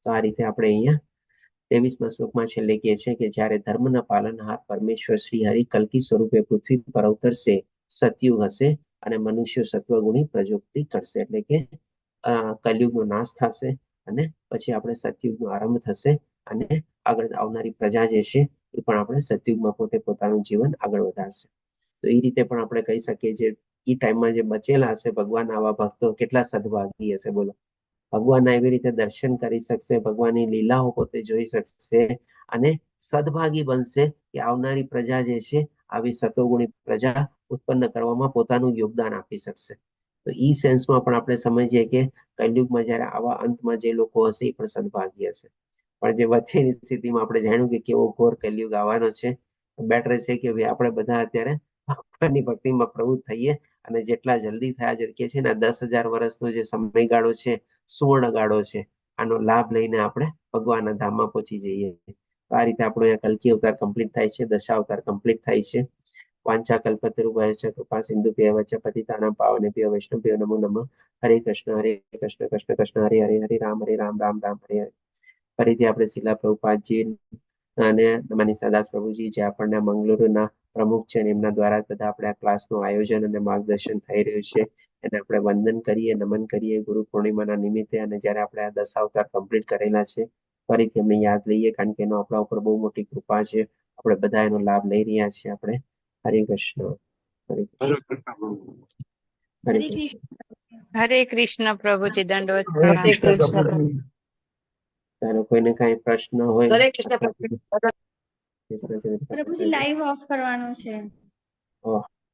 તો આ રીતે આપણે અહીંયા 23મા શ્લોકમાં છેલ્લે કહે છે કે જ્યારે ધર્મના પાલનહાર પરમેશ્વર શ્રી હરિ કલ્કી સ્વરૂપે પૃથ્વી પર અવતરશે, સતયુગ હશે અને મનુષ્ય સત્વગુણી પ્રયુક્તિ કરશે. એટલે કે કલયુગનો નાશ થશે અને પછી આપણે સતયુગનો આરંભ થશે અને આગળ આવનારી પ્રજા જે છે એ પણ આપણે સતયુગમાં પોતે પોતાનું જીવન આગળ વધારશે. તો એ રીતે પણ આપણે કહી શકીએ જે એ ટાઈમમાં જે બચેલા હશે ભગવાન આવા ભક્તો કેટલા સદભાગી હશે. બોલો, ભગવાનના એવી રીતે દર્શન કરી શકશે, ભગવાનની લીલાઓ પોતે જોઈ શકશે અને સદભાગી બનશે કે આવનારી પ્રજા જે છે આવી સતોગુણી પ્રજા ઉત્પન્ન કરવામાં પોતાનું યોગદાન આપી શકશે. તો ઈ સેન્સમાં પણ આપણે સમજીએ કે કલયુગમાં જયારે આવા અંતમાં જે લોકો હશે એ પણ સદભાગી હશે. પણ જે વચ્ચેની સ્થિતિમાં આપણે જાણ્યું કે કેવો ઘોર કલયુગ આવવાનો છે, બેટર છે કે ભાઈ આપણે બધા અત્યારે ભગવાનની ભક્તિમાં પ્રવૃત્ત થઈએ અને જેટલા જલ્દી થયા છે કે છે ને 10,000 વર્ષનો જે સમયગાળો છે, સુવર્ણ ગાળો છે, આનો લાભ લઈને આપણે ભગવાનના ધામમાં પહોંચી જઈએ. આ રીતે આપણો અહીંયા કલ્કી અવતાર કમ્પ્લીટ થાય છે, દશાવતાર કમ્પ્લીટ થાય છે. વાંચા કલ્પતરુભ્યશ્ચ કૃપા સિંધુભ્યઃ વચ પતિતાનાં પાવનેભ્યો વૈષ્ણવેભ્યો નમો નમઃ. હરે કૃષ્ણ કૃષ્ણ કૃષ્ણ હરે હરે, હરે રામ રામ રામ હરે હરે. ફરીથી આપણે શીલા પ્રભુપાદજી અને મનીષા દાસ પ્રભુજી જે આપણને મંગલુરુના પ્રમુખ છે એમના દ્વારા બધા આપણે આ ક્લાસનું આયોજન અને માર્ગદર્શન થઈ રહ્યું છે એને આપણે વંદન કરીએ, નમન કરીએ ગુરુ પૂર્ણિમાના નિમિત્તે. અને જ્યારે આપણે આ દશાવતાર કમ્પ્લીટ કરેલા છે ફરીથી એમને યાદ લઈએ કારણ કે એનો આપણા ઉપર બહુ મોટી કૃપા છે. આપણે બધા એનો લાભ લઈ રહ્યા છીએ. આપણે હરે કૃષ્ણ. હરે કૃષ્ણ. હરે હરે કૃષ્ણ. કૃષ્ણ. હરે કૃષ્ણ પ્રભુજી, દંડવત હરે પ્રણામ. કૃષ્ણ પ્રભુજી. ચાલો, કોઈને કાંઈ પ્રશ્ન હોય હરે કૃષ્ણ પ્રભુજી. પ્રભુજી લાઈવ ઓફ કરવાનું છે. ઓહ,